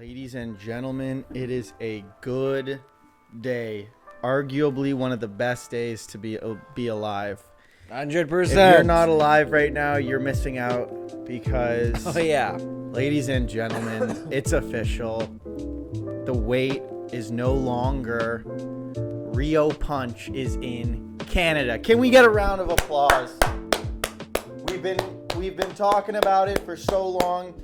Ladies and gentlemen, it is a good day. Arguably one of the best days to be alive. 100%. If you're not alive right now, you're missing out because, Oh, yeah. ladies and gentlemen, it's official. The wait is no longer. Rio Punch is in Canada. Can we get a round of applause? We've been talking about it for so long.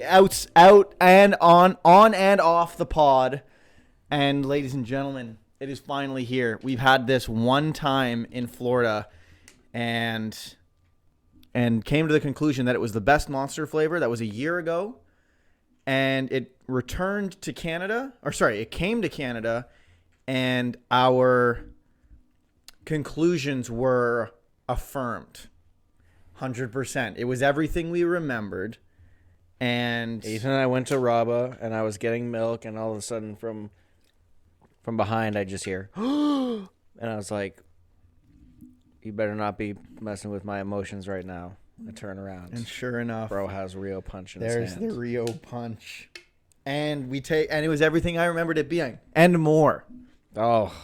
Out and on and off the pod. And ladies and gentlemen, it is finally here. We've had this one time in Florida and came to the conclusion that it was the best monster flavor. That was a year ago. And it returned to Canada. It came to Canada. And our conclusions were affirmed. 100%. It was everything we remembered. And Ethan and I went to Rabba, and I was getting milk, and all of a sudden from behind, I just hear, and I was like, you better not be messing with my emotions right now. I turn around. And sure enough, bro has Rio Punch in his hand. there's the Rio Punch. And it was everything I remembered it being. And more. Oh,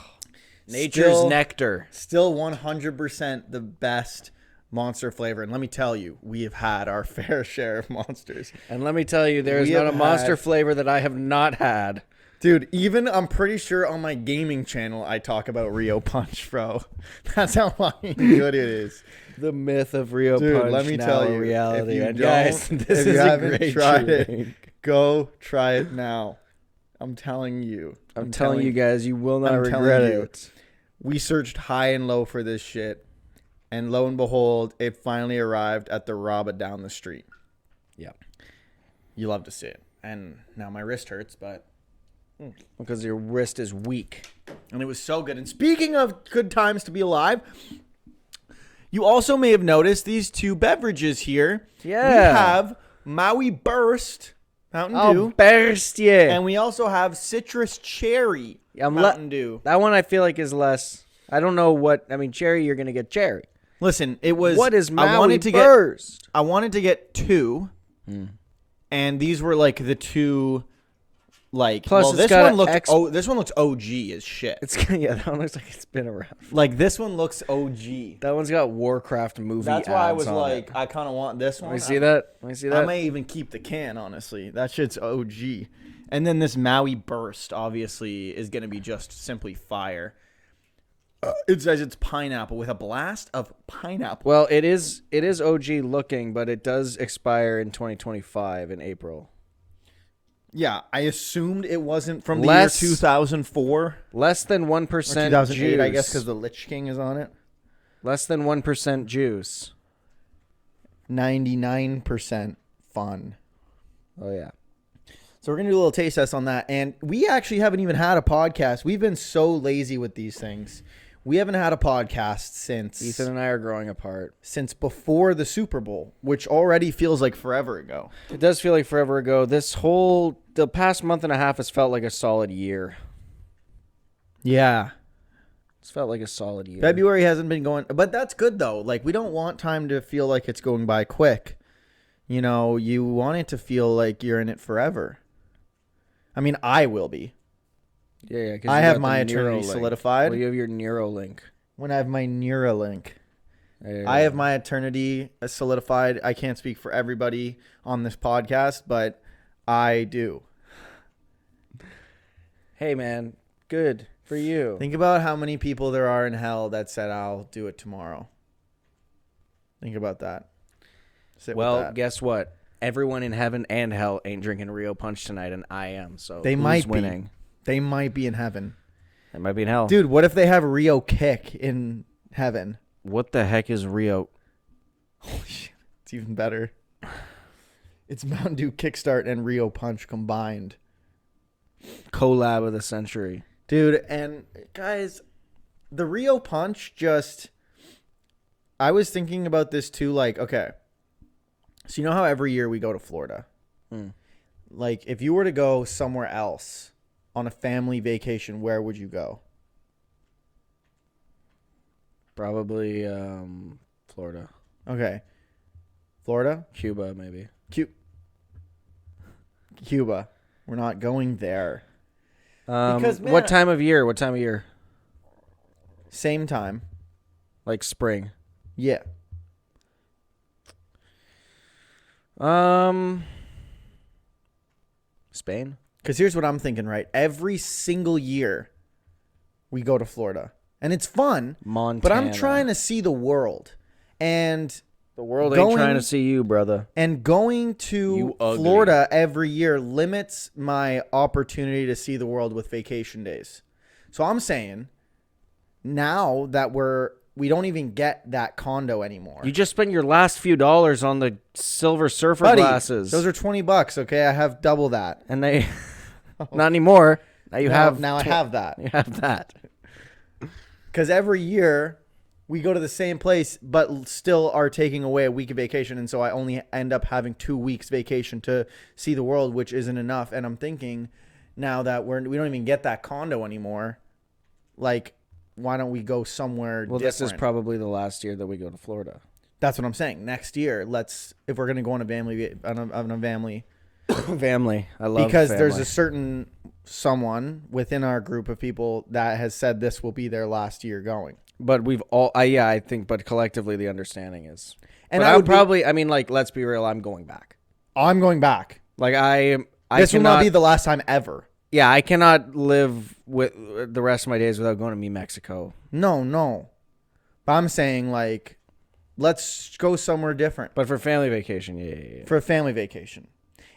nature's nectar. Still 100% the best monster flavor. And let me tell you, we have had our fair share of monsters. And let me tell you, there's not a monster flavor that I have not had. Dude, even I'm pretty sure on my gaming channel, I talk about Rio Punch, bro. That's how fucking good it is. The myth of Rio Dude, Punch. let me now tell you, reality. if you And guys, don't, this if is you a haven't great tried drink. it, go try it now. I'm telling you. I'm telling you guys, you will not I'm regret telling you. it. We searched high and low for this shit, and lo and behold, it finally arrived at the Rabba down the street. Yeah. You love to see it. And now my wrist hurts, but... Because your wrist is weak. And it was so good. And speaking of good times to be alive, you also may have noticed these two beverages here. Yeah. We have Maui Burst Mountain Dew. Burst, yeah. And we also have Citrus Cherry Mountain Dew. That one I feel like is less. I don't know what. I mean, cherry, you're going to get cherry. Listen, it was... What is Maui I wanted to get two. And these were like the two... Like, plus, well, this one looks OG as shit. That one looks like it's been around. Like, this one looks OG. That one's got Warcraft movie. That's why I was like, it. I kind of want this one. Let me see that. I may even keep the can, honestly. That shit's OG. And then this Maui Burst, obviously, is going to be just simply fire. It says it's pineapple with a blast of pineapple. Well, it is OG looking, but it does expire in 2025 in April. Yeah, I assumed it wasn't from the year 2004. Less than 1% 2008, juice. I guess, because the Lich King is on it. Less than 1% juice. 99% fun. Oh, yeah. So we're going to do a little taste test on that. And we actually haven't even had a podcast. We've been so lazy with these things. We haven't had a podcast since... Ethan and I are growing apart. Since before the Super Bowl, which already feels like forever ago. It does feel like forever ago. The past month and a half has felt like a solid year. Yeah. It's felt like a solid year. February hasn't been going... But that's good, though. Like, we don't want time to feel like it's going by quick. You know, you want it to feel like you're in it forever. I mean, I will be. Yeah. I have my eternity solidified. Well, you have your Neuralink. When I have my Neuralink. Yeah. I have my eternity solidified. I can't speak for everybody on this podcast, but I do. Hey, man. Good for you. Think about how many people there are in hell that said, I'll do it tomorrow. Think about that. Sit with that. Guess what? Everyone in heaven and hell ain't drinking Rio Punch tonight, and I am. So they who's might winning? Be. They might be in heaven. They might be in hell. Dude, what if they have Rio Kick in heaven? What the heck is Rio? Holy shit. It's even better. It's Mountain Dew Kickstart and Rio Punch combined. Collab of the century. Dude, and guys, the Rio Punch just... I was thinking about this too, like, okay. So you know how every year we go to Florida? Like, if you were to go somewhere else on a family vacation, where would you go? Probably Florida. Okay. Florida? Cuba, maybe. Cuba. We're not going there. Because, man, what time of year? Same time. Like spring. Yeah. Spain? Because here's what I'm thinking, right? Every single year we go to Florida. And it's fun. Montana. But I'm trying to see the world. And the world ain't trying to see you, brother. And going to Florida every year limits my opportunity to see the world with vacation days. So I'm saying now that we don't even get that condo anymore. You just spent your last few dollars on the Silver Surfer glasses. Those are $20, okay? I have double that. And they not anymore. Now I have that. You have that. Because every year we go to the same place, but still are taking away a week of vacation. And so I only end up having 2 weeks vacation to see the world, which isn't enough. And I'm thinking now that we don't even get that condo anymore, like, why don't we go somewhere different? This is probably the last year that we go to Florida. That's what I'm saying. Next year, if we're going to go on a family, family. I love because family. there's a certain someone within our group of people that has said this will be their last year going. But we've all, I think, but collectively the understanding is. And let's be real, I'm going back. I'm going back. Like this will not be the last time ever. Yeah, I cannot live with the rest of my days without going to New Mexico. No. But I'm saying, like, let's go somewhere different. But for family vacation, yeah. For a family vacation.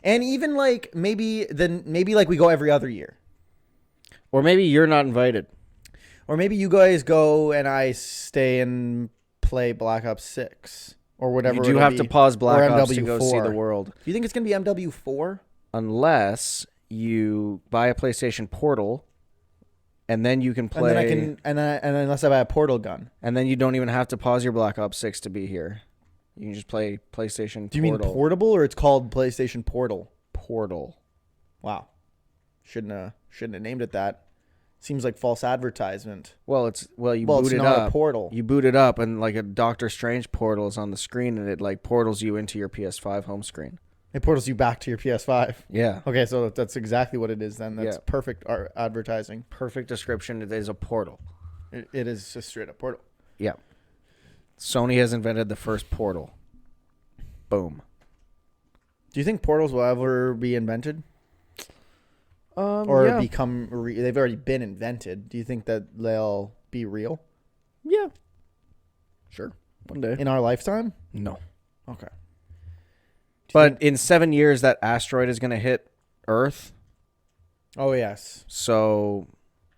And even, like, maybe we go every other year. Or maybe you're not invited. Or maybe you guys go and I stay and play Black Ops 6 or whatever. You do have to pause Black Ops to go see the world. Do you think it's going to be MW4? Unless you buy a PlayStation Portal, and then you can play. And then unless I buy a Portal gun, and then you don't even have to pause your Black Ops 6 to be here. You can just play PlayStation. Do you mean portable or it's called PlayStation Portal? Portal. Wow, shouldn't have named it that. Seems like false advertisement. You boot it up. A portal. You boot it up, and like a Doctor Strange portal is on the screen, and it like portals you into your PS5 home screen. It portals you back to your PS5. Yeah. Okay, so that's exactly what it is then. That's perfect advertising. Perfect description. It is a portal. It is a straight up portal. Yeah. Sony has invented the first portal. Boom. Do you think portals will ever be invented? They've already been invented. Do you think that they'll be real? Yeah. Sure. One day. In our lifetime? No. Okay. But in 7 years, that asteroid is going to hit Earth. Oh, yes. So.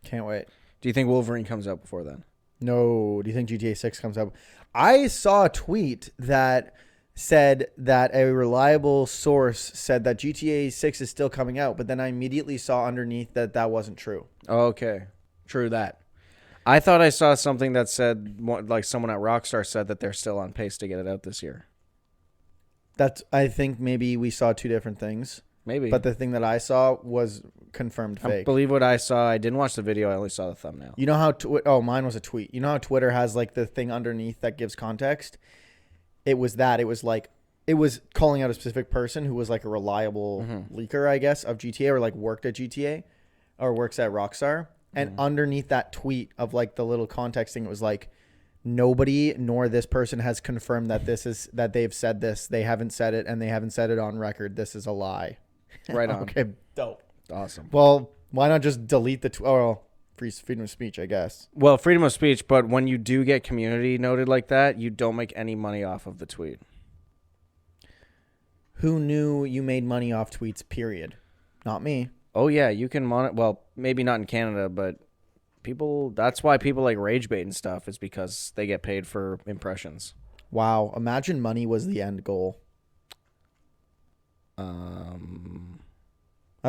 Can't wait. Do you think Wolverine comes out before then? No. Do you think GTA 6 comes out? I saw a tweet that said that a reliable source said that GTA 6 is still coming out, but then I immediately saw underneath that wasn't true. Okay. True that. I thought I saw something that said, like someone at Rockstar said that they're still on pace to get it out this year. I think maybe we saw two different things. Maybe. But the thing that I saw was confirmed fake. I believe what I saw. I didn't watch the video. I only saw the thumbnail. You know how mine was a tweet. You know how Twitter has like the thing underneath that gives context? It was that. It was like, it was calling out a specific person who was like a reliable leaker, I guess, of GTA or like worked at GTA or works at Rockstar. And underneath that tweet of like the little context thing, it was like, nobody nor this person has confirmed that that they've said this. They haven't said it and they haven't said it on record. This is a lie. Right on. Okay, dope. Awesome. Well, why not just delete the freedom of speech, I guess. Well, freedom of speech, but when you do get community noted like that, you don't make any money off of the tweet. Who knew you made money off tweets, period? Not me. Oh, yeah, you can well, maybe not in Canada, but that's why people like rage bait and stuff, is because they get paid for impressions. Wow. Imagine money was the end goal. I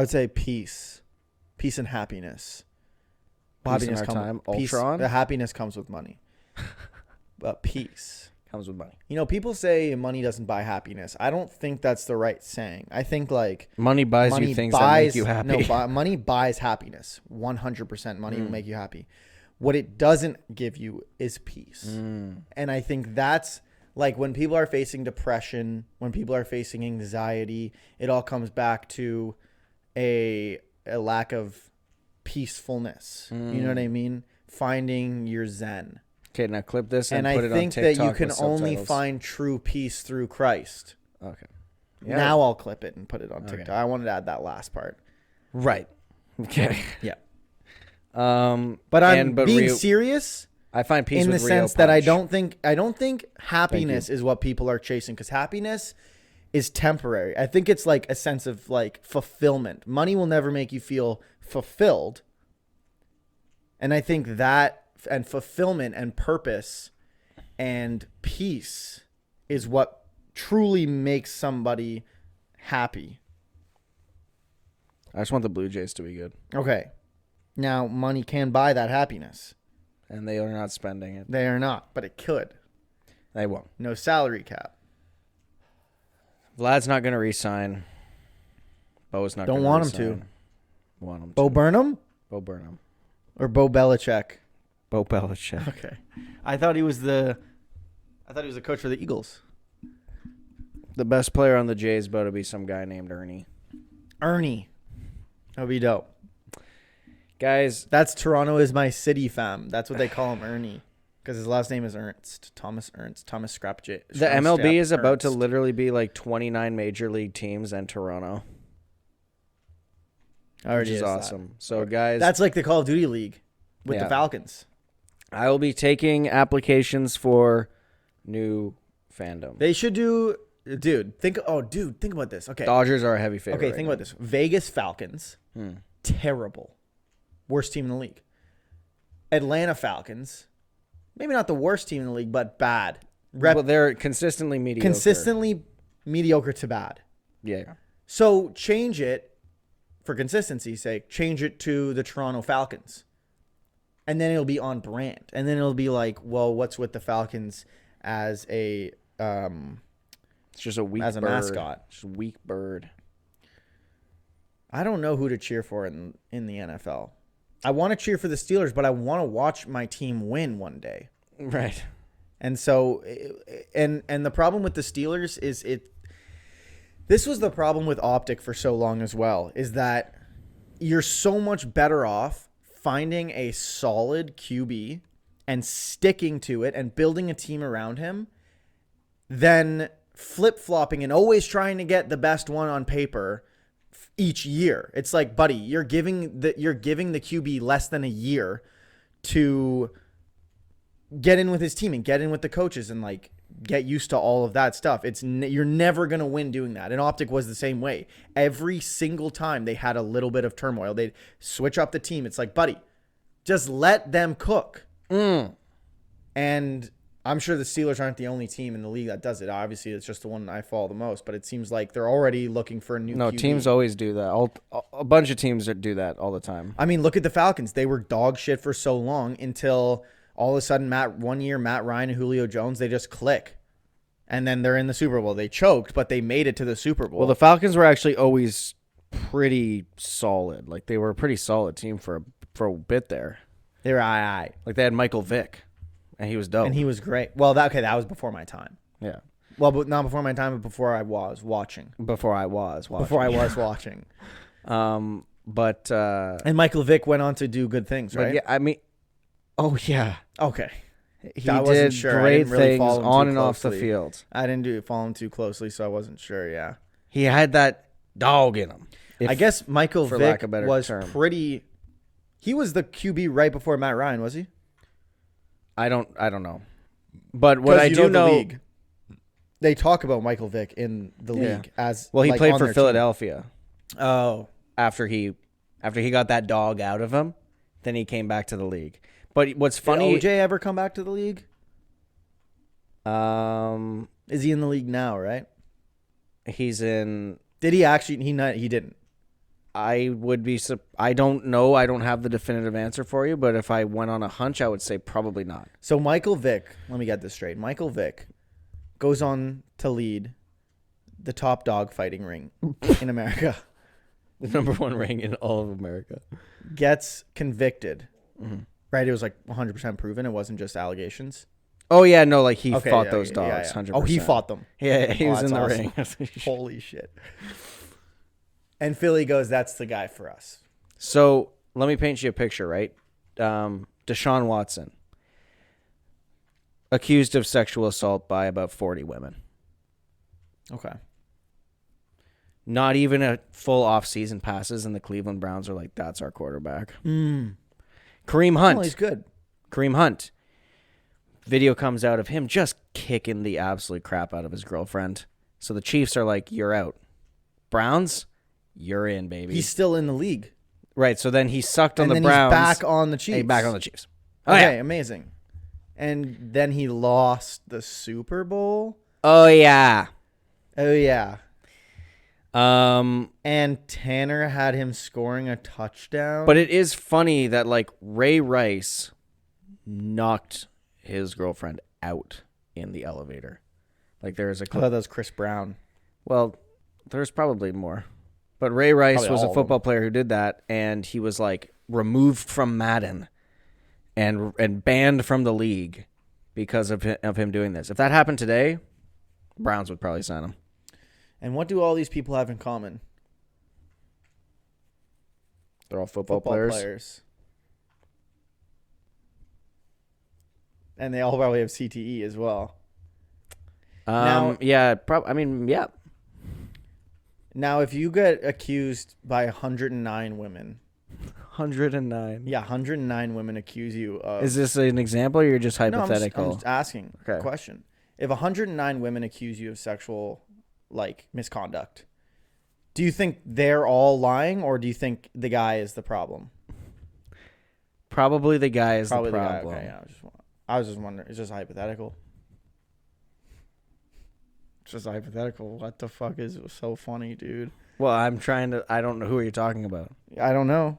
would say peace and happiness. Happiness Ultron? The happiness comes with money. But peace comes with money. You know, people say money doesn't buy happiness. I don't think that's the right saying. I think like money buys you things that make you happy. No, money buys happiness. 100% money will make you happy. What it doesn't give you is peace. And I think that's like when people are facing depression, when people are facing anxiety, it all comes back to a lack of peacefulness. You know what I mean? Finding your zen. Okay, now clip this and And put I it on think TikTok that you can with only subtitles. find true peace through Christ. Okay. Yeah. Now I'll clip it and put it on TikTok. Okay. I wanted to add that last part. Right. Okay. Yeah. But I'm being serious I find peace in the with Rio sense that I Punch. don't think happiness is what people are chasing, because happiness is temporary. I think it's like a sense of like fulfillment. Money will never make you feel fulfilled. And I think that and fulfillment and purpose and peace is what truly makes somebody happy. I just want the Blue Jays to be good. Okay. Now, money can buy that happiness. And they are not spending it. They are not, but it could. They won't. No salary cap. Vlad's not going to re-sign. Bo's not going to Don't want him re-sign. to. Want him Bo to. Burnham Bo Burnham. or Bo Belichick? Bo Belichick. Okay. I thought he was the coach for the Eagles. The best player on the Jays about to be some guy named Ernie. Ernie. That would be dope. Guys, That's Toronto is my city, fam. That's what they call him, Ernie. Because his last name is Ernst. Thomas Scrapj. the MLB is about to literally be like 29 major league teams and Toronto, which is awesome. So, guys, That's like the Call of Duty League with the Yeah. Falcons. I will be taking applications for new fandom. They should do, think about this. Okay. Dodgers are a heavy favorite. Okay, think about this. Vegas Falcons, terrible. Worst team in the league. Atlanta Falcons, maybe not the worst team in the league, but bad. Well, they're consistently mediocre. Consistently mediocre to bad. Yeah. So change it, for consistency's sake, change it to the Toronto Falcons. And then it'll be on brand. And then it'll be like, well, what's with the Falcons as a It's just a weak as a bird. mascot? Just a weak bird. I don't know who to cheer for in the NFL. I want to cheer for the Steelers, but I want to watch my team win one day. Right. And so, and the problem with the Steelers is this was the problem with Optic for so long as well, is that you're so much better off finding a solid QB and sticking to it and building a team around him than flip-flopping and always trying to get the best one on paper each year. It's like, buddy, you're giving the QB less than a year to get in with his team and get in with the coaches and like get used to all of that stuff. You're never going to win doing that. And Optic was the same way. Every single time they had a little bit of turmoil, they'd switch up the team. It's like, buddy, just let them cook. And I'm sure the Steelers aren't the only team in the league that does it. Obviously, it's just the one I follow the most, but it seems like they're already looking for a new QB. Teams always do that. A bunch of teams that do that all the time. I mean, look at the Falcons. They were dog shit for so long until all of a sudden Matt Ryan and Julio Jones, they just click. And then they're in the Super Bowl. They choked, but they made it to the Super Bowl. Well, the Falcons were actually always pretty solid. Like, they were a pretty solid team for a bit there. They were aye. Like, they had Michael Vick, and he was dope. And he was great. Well, that was before my time. Yeah. Well, but not before my time, but before I was watching. Before I was watching. Before I was watching. But And Michael Vick went on to do good things, right? yeah, I mean, oh yeah, Okay. he I wasn't did sure. I great didn't really things follow him on too and off the closely. field. I didn't follow him too closely, so I wasn't sure, yeah. He had that dog in him. I guess Michael for Vick lack of a better was term. pretty... He was the QB right before Matt Ryan, was he? I don't know, but what I do the know, league, they talk about Michael Vick in the Yeah. league as well, he like, played on for their Philadelphia team. Oh, after he got that dog out of him. Then he came back to the league. But what's funny? Did OJ ever come back to the league? Is he in the league now? Right? He's in. Did he actually? He didn't. I would be. I don't know. I don't have the definitive answer for you. But if I went on a hunch, I would say probably not. So Michael Vick, let me get this straight. Michael Vick goes on to lead the top dog fighting ring in America. The number one ring in all of America. Gets convicted. Right? It was like 100% proven. It wasn't just allegations. Oh yeah, no, like he Okay, fought yeah, those yeah, dogs. yeah. 100%. Oh, he fought them. Yeah, he was that's in the awesome. ring. Holy shit. And Philly goes, that's the guy for us. So let me paint you a picture, right? Deshaun Watson, accused of sexual assault by about 40 women. Okay. Not even a full offseason passes, and the Cleveland Browns are like, that's our quarterback. Kareem Hunt. Oh, he's good. Kareem Hunt. Video comes out of him just kicking the absolute crap out of his girlfriend. So the Chiefs are like, you're out. Browns, you're in, baby. He's still in the league. Right, so then he sucked on And the then Browns. he's back on the Chiefs. Hey, back on the Chiefs. Oh, Okay, yeah. amazing. And then he lost the Super Bowl. Oh, yeah. Oh, yeah. Um, And Tanner had him scoring a touchdown. but it is funny that, like, Ray Rice knocked his girlfriend out in the elevator. Like, there's a I thought that was Chris Brown. Well, there's probably more. But Ray Rice Probably was all a of football player who did that, and he was, like, removed from Madden and banned from the league because of him doing this. If that happened today, Browns would probably sign him. And what do all these people have in common? They're all football players. And they all probably have CTE as well. Yeah, yeah. Now, if you get accused by 109 women, 109. yeah, 109 women accuse you of... Is this an example or you're just No, I'm hypothetical? just asking a Okay. question. If 109 women accuse you of sexual, like, misconduct, do you think they're all lying, or do you think the guy is the problem? Probably the guy is Probably the the problem. guy. Okay, yeah. I was just wondering. It's just hypothetical. It's just hypothetical. What the fuck is so funny, dude? Well, I don't know who you're talking about. I don't know.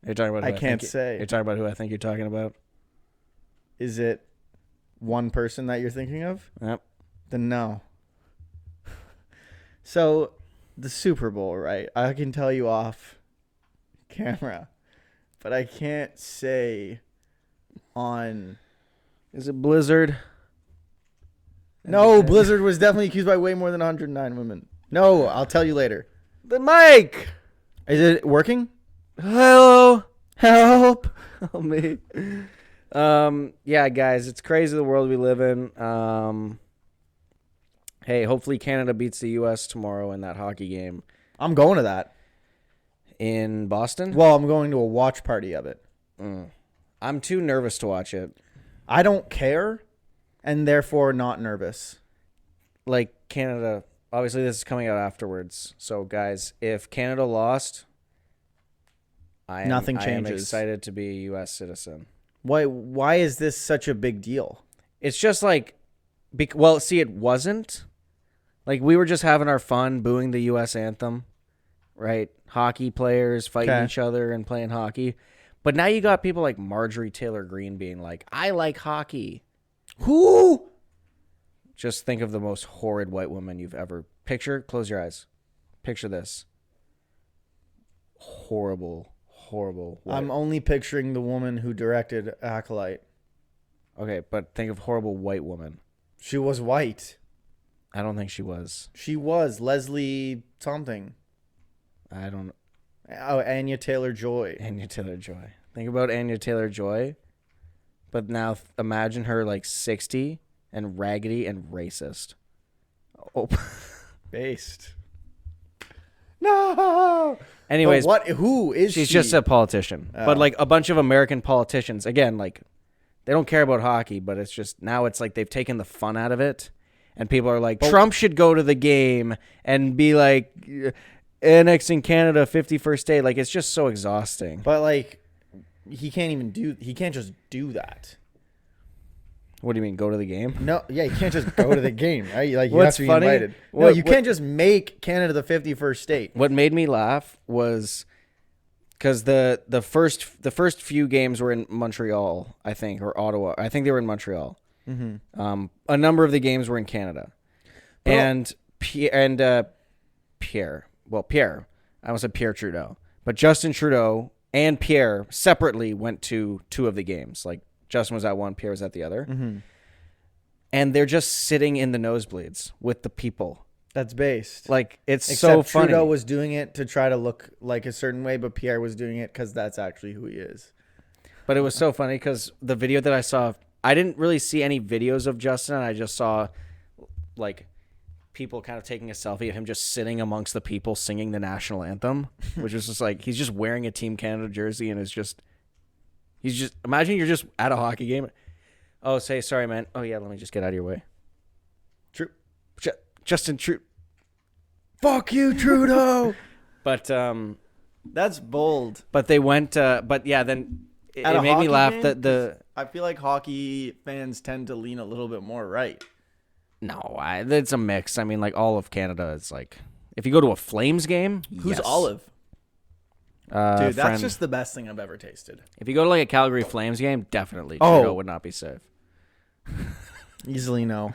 You're talking about who I can't say. You're talking about who I think you're talking about? Is it one person that you're thinking of? Yep. Then no. So, the Super Bowl, right? I can tell you off camera, but I can't say on... Is it Blizzard? No, Blizzard was definitely accused by way more than 109 women. No, I'll tell you later. The mic. Is it working? Hello. Help. Help me. Yeah, guys, it's crazy the world we live in. Hey, hopefully Canada beats the U.S. tomorrow in that hockey game I'm going to that. in Boston. Well, I'm going to a watch party of it. I'm too nervous to watch it. I don't care, and therefore not nervous. Like Canada, obviously this is coming out afterwards. So, guys, if Canada lost, Nothing I am changes. excited to be a U.S. citizen. Why is this such a big deal? It's just like, well, see, it wasn't. Like, we were just having our fun booing the U.S. anthem, right? Hockey players fighting Okay. each other and playing hockey. But now you got people like Marjorie Taylor Greene being like, I like hockey. Who? Just think of the most horrid white woman you've ever... Close your eyes. Picture this. Horrible white. I'm only picturing the woman who directed Acolyte. Okay, but think of horrible white woman. She was white. I don't think she was. She was Leslie something. I don't... Oh, Anya Taylor-Joy. Anya Taylor-Joy. Think about Anya Taylor-Joy, but now imagine her like 60 and raggedy and racist. Oh. Based. No. Anyways, But who is she? she's just a politician. Oh. But like a bunch of American politicians, again, like they don't care about hockey, but it's just now it's like they've taken the fun out of it, and people are like, Trump should go to the game and be like annexing Canada 51st state. Like it's just so exhausting. But like, he can't just do that. What do you mean, go to the game? No, yeah, you can't just go to the game, right? Like, you What's have to be funny- invited. No, what- you can't just make Canada the 51st state. What made me laugh was because the first few games were in Montreal, I think, or Ottawa. I think they were in Montreal. Mm-hmm. A number of the games were in Canada, and Pierre. Well, Pierre. I almost said Pierre Trudeau, but Justin Trudeau and Pierre separately went to two of the games. Like Justin was at one, Pierre was at the other, Mm-hmm. and they're just sitting in the nosebleeds with the people. That's based. Like, it's Except so funny. Trudeau was doing it to try to look like a certain way, but Pierre was doing it because that's actually who he is. But it was so funny because the video that I saw, I didn't really see any videos of Justin. I just saw, like, people kind of taking a selfie of him just sitting amongst the people singing the national anthem, which is just like, he's just wearing a Team Canada jersey and imagine you're just at a hockey game. Oh, say, sorry, man. Oh, yeah, let me just get out of your way. Justin Trudeau. Fuck you, Trudeau. But, That's bold. but they went, but yeah, then it At a made me hockey laugh game? that I feel like hockey fans tend to lean a little bit more right. no, it's a mix. I mean, like, all of Canada is like, if you go to a Flames game, Who's yes. Olive? Dude, that's friend. just the best thing I've ever tasted. If you go to like a Calgary Flames game, definitely Oh. Trudeau would not be safe. Easily no.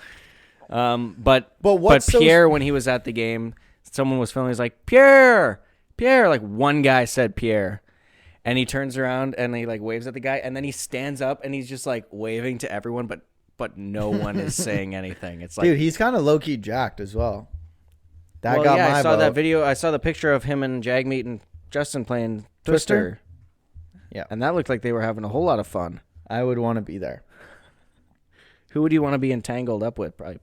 But what's so- Pierre, when he was at the game, someone was filming. He's like, Pierre. Like, one guy said Pierre, and he turns around and he like waves at the guy, and then he stands up and he's just like waving to everyone, but no one is saying anything. It's like, Dude, he's kind of low-key jacked as well. That well, got yeah, my I saw vote. that video. I saw the picture of him and Jagmeet and Justin playing Twister. Yeah. And that looked like they were having a whole lot of fun. I would want to be there. Who would you want to be entangled up with? Probably.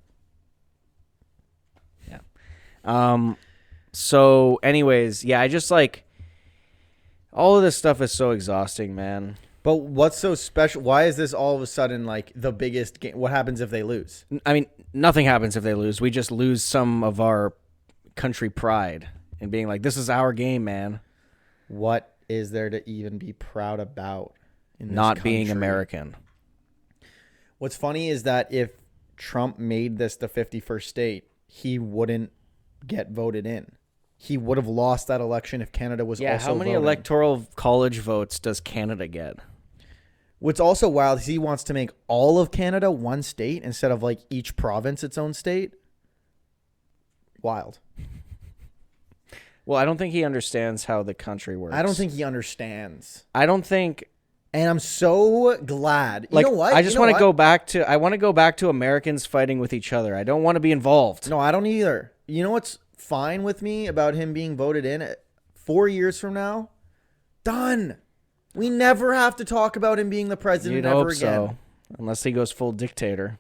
Yeah. So anyways, yeah, I just like all of this stuff is so exhausting, man. But what's so special? Why is this all of a sudden like the biggest game? What happens if they lose? I mean, nothing happens if they lose. We just lose some of our country pride and being like, this is our game, man. What is there to even be proud about in this Not being country? American. What's funny is that if Trump made this the 51st state, he wouldn't get voted in. He would have lost that election if Canada was Yeah, also how many voting. electoral college votes does Canada get? What's also wild is he wants to make all of Canada one state instead of like each province its own state. Wild. Well, I don't think he understands how the country works. I don't think he understands. I don't think. And I'm so glad. You Like, know what? I just You know want to what? go back to. I want to go back to Americans fighting with each other. I don't want to be involved. No, I don't either. You know what's fine with me about him being voted in 4 years from now? Done. We never have to talk about him being the president You'd ever hope again. so, unless he goes full dictator.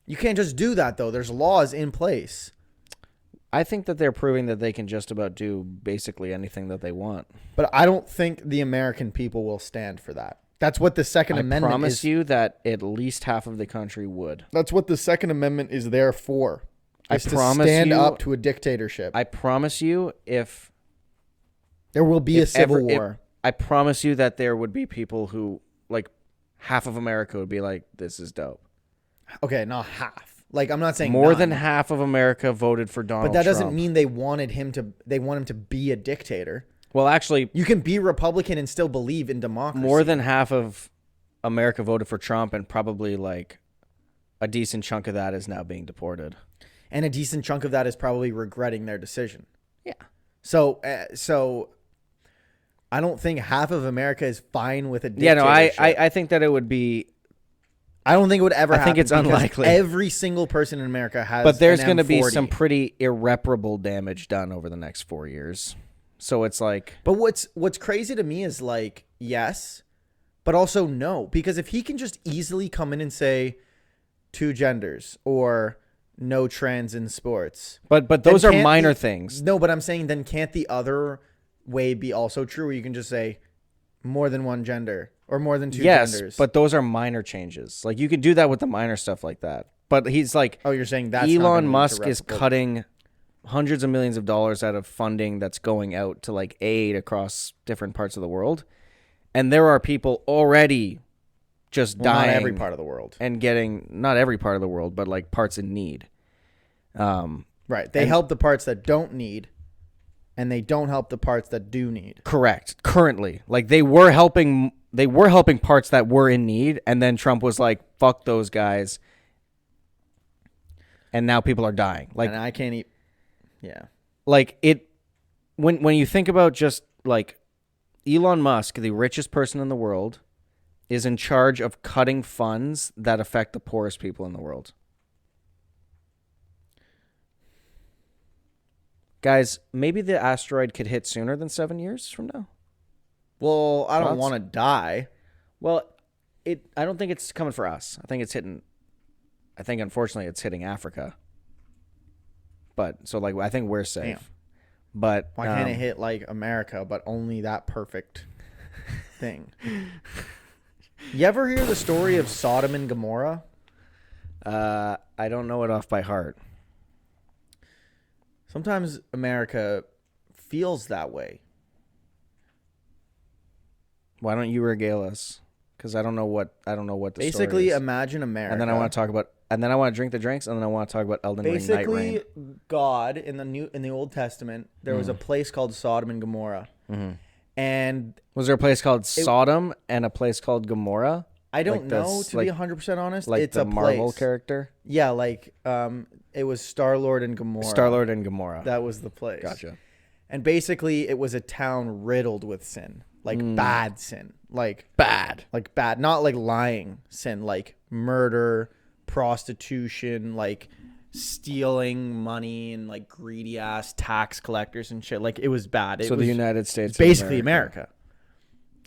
You can't just do that though. There's laws in place. I think that they're proving that they can just about do basically anything that they want. But I don't think the American people will stand for that. That's what the Second I Amendment promise is. you that at least half of the country would. That's what the Second Amendment is there for. I Is to promise stand you- up to a dictatorship. I promise you, if there will be a if civil ever- if- war. I promise you that there would be people who, like, half of America would be like, "This is dope." Okay, not half. Like I'm not saying More none, than half of America voted for Donald but that Trump. doesn't mean they want him to be a dictator. Well, actually, You can be Republican and still believe in democracy. more than half of America voted for Trump, and probably like a decent chunk of that is now being deported. and a decent chunk of that is probably regretting their decision. Yeah. So I don't think half of America is fine with a Yeah, dictatorship. no, I think that it would be, I don't think it would ever I happen. think it's because unlikely. Every single person in America has but there's going to be some pretty irreparable damage done over the next 4 years. So it's like, But what's crazy to me is like, yes, but also no. Because if he can just easily come in and say 2 genders or no trans in sports. but then those are can't minor the- things. No, but I'm saying then can't the other way be also true where you can just say more than one gender or more than 2 Yes, genders? but those are minor changes. Like, you could do that with the minor stuff like that. But he's like, Oh, you're saying that's not Elon gonna lead to Musk is replicable- cutting hundreds of millions of dollars out of funding that's going out to like aid across different parts of the world. And there are people already just Well, dying. not every part of the world. And getting, not every part of the world, but like parts in need. Right. They and- help the parts that don't need, and they don't help the parts that do need. Correct. Currently, like they were helping parts that were in need, and then Trump was like, "Fuck those guys," and now people are dying. Like, And I can't eat. Yeah. like it. When you think about just like Elon Musk, the richest person in the world, is in charge of cutting funds that affect the poorest people in the world. Guys, maybe the asteroid could hit sooner than 7 years from now. Well, I don't Thoughts? want to die. Well, I don't think it's coming for us. I think unfortunately it's hitting Africa. But so like I think we're safe. Damn. But Why can't it hit like America, but only that perfect thing? You ever hear the story of Sodom and Gomorrah? I don't know it off by heart. Sometimes America feels that way. Why don't you regale us? Because I don't know what the Basically, story is. imagine America. And then I want to talk about, and then I want to drink the drinks, and then I want to talk about Elden Ring, Night Rain. Basically, God in the Old Testament, there was a place called Sodom and Gomorrah, and Was there a place called Sodom and a place called Gomorrah? I don't Like know this- to like- be 100% honest. Like it's the a Marvel place. character? Yeah, like it was Star-Lord and Gomorrah. Star-Lord and Gomorrah. That was the place. Gotcha. And basically, it was a town riddled with sin, like bad sin, like Bad. not like lying sin, like murder, prostitution, like stealing money, and like greedy ass tax collectors and shit. Like it was bad. It So was the United States, basically America.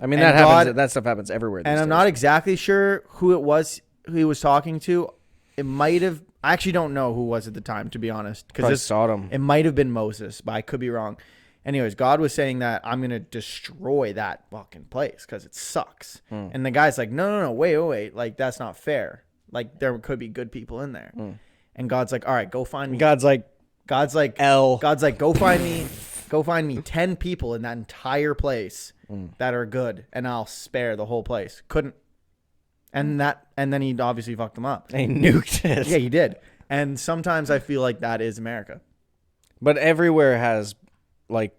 I mean, And that happens. God- That stuff happens everywhere. And I'm not exactly sure who it was who he was talking to. It might have. I actually don't know who it was at the time, to be honest, because Sodom. it might have been Moses, but I could be wrong. Anyways, God was saying that I'm gonna destroy that fucking place because it sucks. And the guy's like, no, wait, like that's not fair. Like there could be good people in there. And God's like, all right, go find me. God's like, God's like, go find me 10 people in that entire place that are good, and I'll spare the whole place. Couldn't. And then he obviously fucked them up. he nuked it. Yeah, he did. And sometimes I feel like that is America. But everywhere has, like,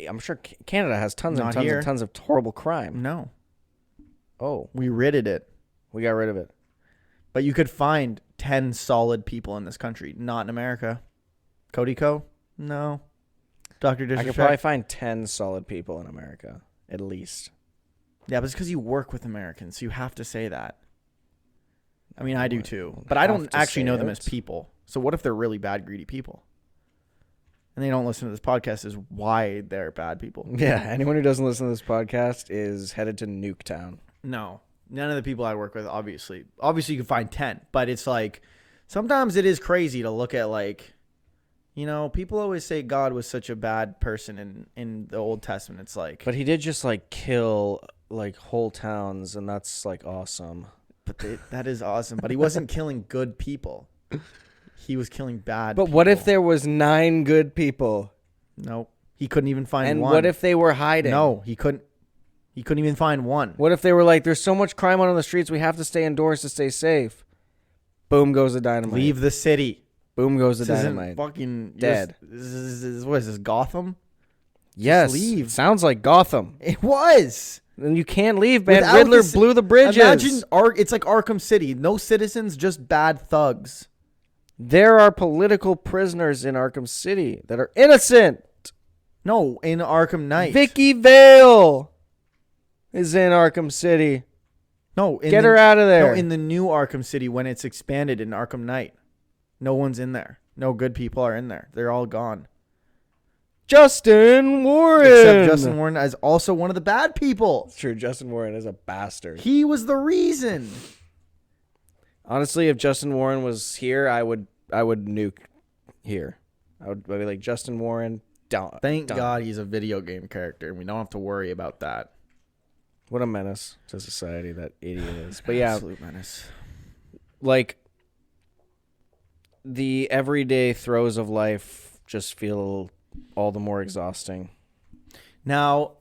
I'm sure Canada has tons and Not tons here. and tons of horrible crime. No, Oh, we ridded it. we got rid of it. But you could find 10 solid people in this country, not in America. Cody Co? No. Dr. I Disrespect? could probably find 10 solid people in America, at least. Yeah, but it's because you work with Americans, so you have to say that. I mean, I do too. don't But I have don't to actually say know them it. as people. So what if they're really bad, greedy people? And they don't listen to this podcast is why they're bad people. Yeah, anyone who doesn't listen to this podcast is headed to Nuketown. No. None of the people I work with, obviously. Obviously, you can find 10. But it's like, sometimes it is crazy to look at, like, you know, people always say God was such a bad person in the Old Testament. It's like, But he did just, like, kill, like, whole towns, and that's, like, awesome. that is awesome. But he wasn't killing good people. He was killing bad But people. what if there was 9 good people? No. He couldn't even find And one. what if they were hiding? No, he couldn't. He couldn't even find one. What if they were like, there's so much crime out on the streets, we have to stay indoors to stay safe? Boom goes the dynamite. Leave the city. Boom goes the This isn't dynamite. fucking Dead. What is this, Gotham? Yes. leave. Sounds like Gotham. It was. And you can't leave, man. Without Riddler the blew the bridges. Imagine it's like Arkham City. No citizens, just bad thugs. There are political prisoners in Arkham City that are innocent. No, in Arkham Knight. Vicky Vale is in Arkham City. No, Get her out of there. No, in the new Arkham City when it's expanded in Arkham Knight. No one's in there. No good people are in there. They're all gone. Justin Warren. Except Justin Warren is also one of the bad people. It's true. Justin Warren is a bastard. He was the reason. Honestly, if Justin Warren was here, I would nuke here. I would be like, Justin Warren, down. Thank God he's a video game character and we don't have to worry about that. What a menace to society that idiot is. But yeah, Absolute menace. like the everyday throes of life just feel all the more exhausting. Now,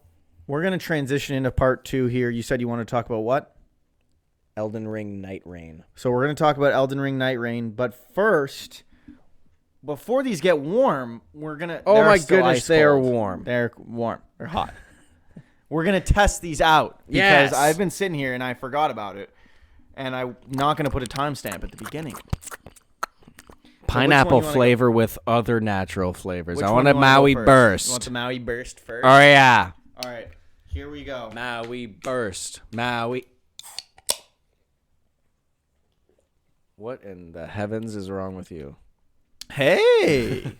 we're going to transition into part 2 here. You said you want to talk about what? Elden Ring Night Rain. So we're going to talk about Elden Ring Night Rain. But first, before these get warm, we're going to... Oh my goodness, they are warm. They're warm. They're hot. We're going to test these out. Because Yes. I've been sitting here and I forgot about it. And I'm not going to put a timestamp at the beginning. Pineapple you wanna flavor with other natural flavors. Which I one want a do you wanna go Maui first? burst. You want the Maui burst first? Oh yeah. All right. Here we go. Maui burst. Maui. What in the heavens is wrong with you? Hey.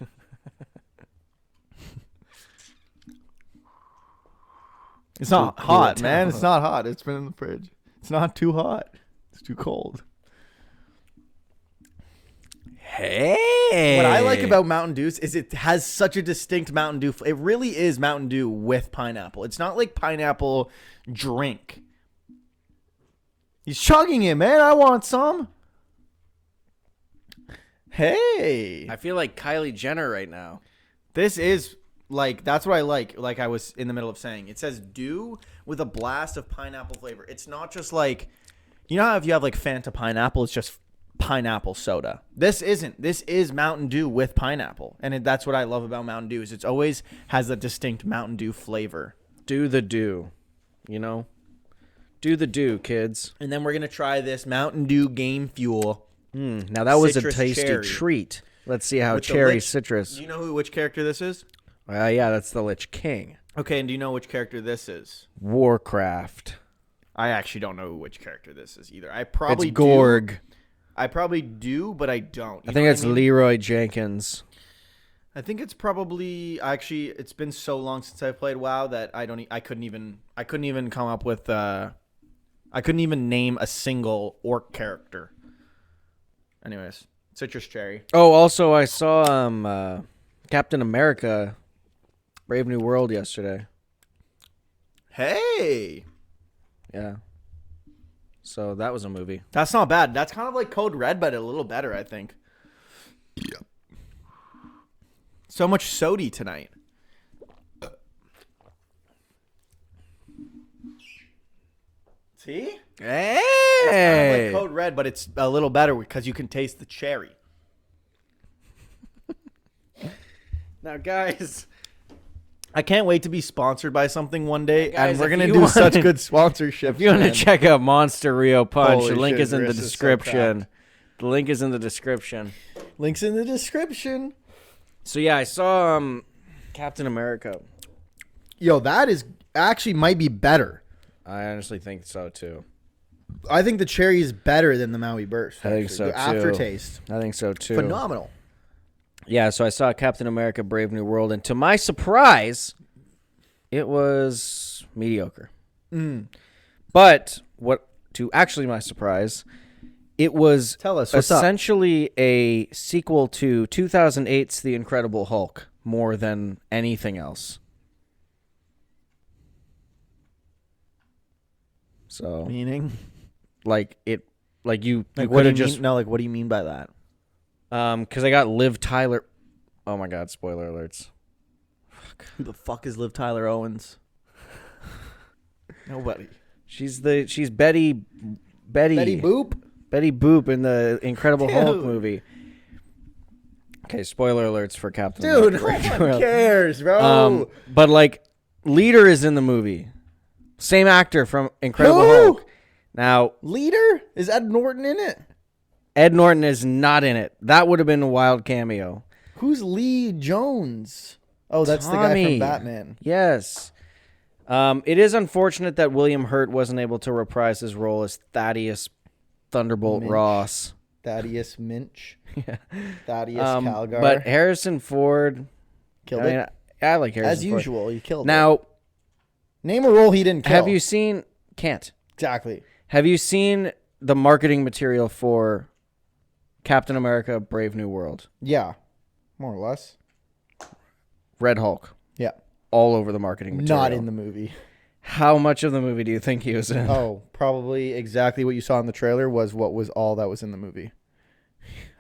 It's not To cool hot, it man. down. It's not hot. It's been in the fridge. It's not too hot. It's too cold. Hey. What I like about Mountain Dew is it has such a distinct Mountain Dew. It really is Mountain Dew with pineapple. It's not like pineapple drink. He's chugging it, man. I want some. Hey. I feel like Kylie Jenner right now. This is like, that's what I like I was in the middle of saying. It says Dew with a blast of pineapple flavor. It's not just like, you know how if you have like Fanta pineapple, it's just pineapple soda. This isn't. This is Mountain Dew with pineapple. And that's what I love about Mountain Dew is it's always has a distinct Mountain Dew flavor. Do the do, you know? Do the do, kids. And then we're going to try this Mountain Dew Game Fuel. Now that was a Citrus tasty cherry. treat. Let's see how With the cherry Lich- citrus. Do you know which character this is? Yeah, that's the Lich King. Okay, and do you know which character this is? Warcraft. I actually don't know which character this is either. I probably It's Gorg. I probably do, but I don't. I think it's Leroy Jenkins. I think it's probably actually. It's been so long since I played WoW that I couldn't even come up with. I couldn't even name a single orc character. Anyways, citrus cherry. Oh, also I saw Captain America: Brave New World yesterday. Hey, Yeah. So that was a movie. that's not bad. That's kind of like Code Red, but a little better, I think. Yeah. So much sody tonight. See? Hey. It's kind of like Code Red, but it's a little better because you can taste the cherry. Now, guys, I can't wait to be sponsored by something one day, Guys, and we're if going to you do want- such good sponsorship. if you want to check out Monster Rio Punch, Holy the link shit, is in the Chris is so description. cracked. The link is in the description. Links in the description. So yeah, I saw Captain America. Yo, that is actually might be better. I honestly think so too. I think the cherry is better than the Maui Burst. I think actually. so, The too. aftertaste. I think so too. Phenomenal. Yeah, so I saw Captain America: Brave New World, and to my surprise, it was mediocre. But to actually my surprise, it was Tell us, what's up? essentially a sequel to 2008's The Incredible Hulk more than anything else. So, Meaning? like you Like, could what do have you just mean? No, like, what do you mean by that? because I got Liv Tyler. Oh my God! Spoiler alerts. Who the fuck is Liv Tyler Owens? Nobody. She's Betty Betty Boop? Betty Boop in the Incredible Hulk Dude. movie. Okay, spoiler alerts for Captain Dude, no America. one cares, bro. But like, Leader is in the movie. Same actor from Incredible Who? Hulk. Now, Leader? Is Ed Norton in it? Ed Norton is not in it. That would have been a wild cameo. Who's Lee Jones? Oh, that's the guy Tommy. from Batman. Yes. It is unfortunate that William Hurt wasn't able to reprise his role as Thaddeus Thunderbolt Minch. Ross. Thaddeus Minch. Yeah. Thaddeus Calgar. But Harrison Ford, killed I mean, it. I like Harrison As Ford. usual, he killed it. Now, Name a role he didn't kill. have you seen? Can't. Exactly. Have you seen the marketing material for Captain America: Brave New World? Yeah. More or less. Red Hulk, Yeah. all over the marketing material. Not in the movie. How much of the movie do you think he was in? Oh, probably exactly what you saw in the trailer was what was all that was in the movie.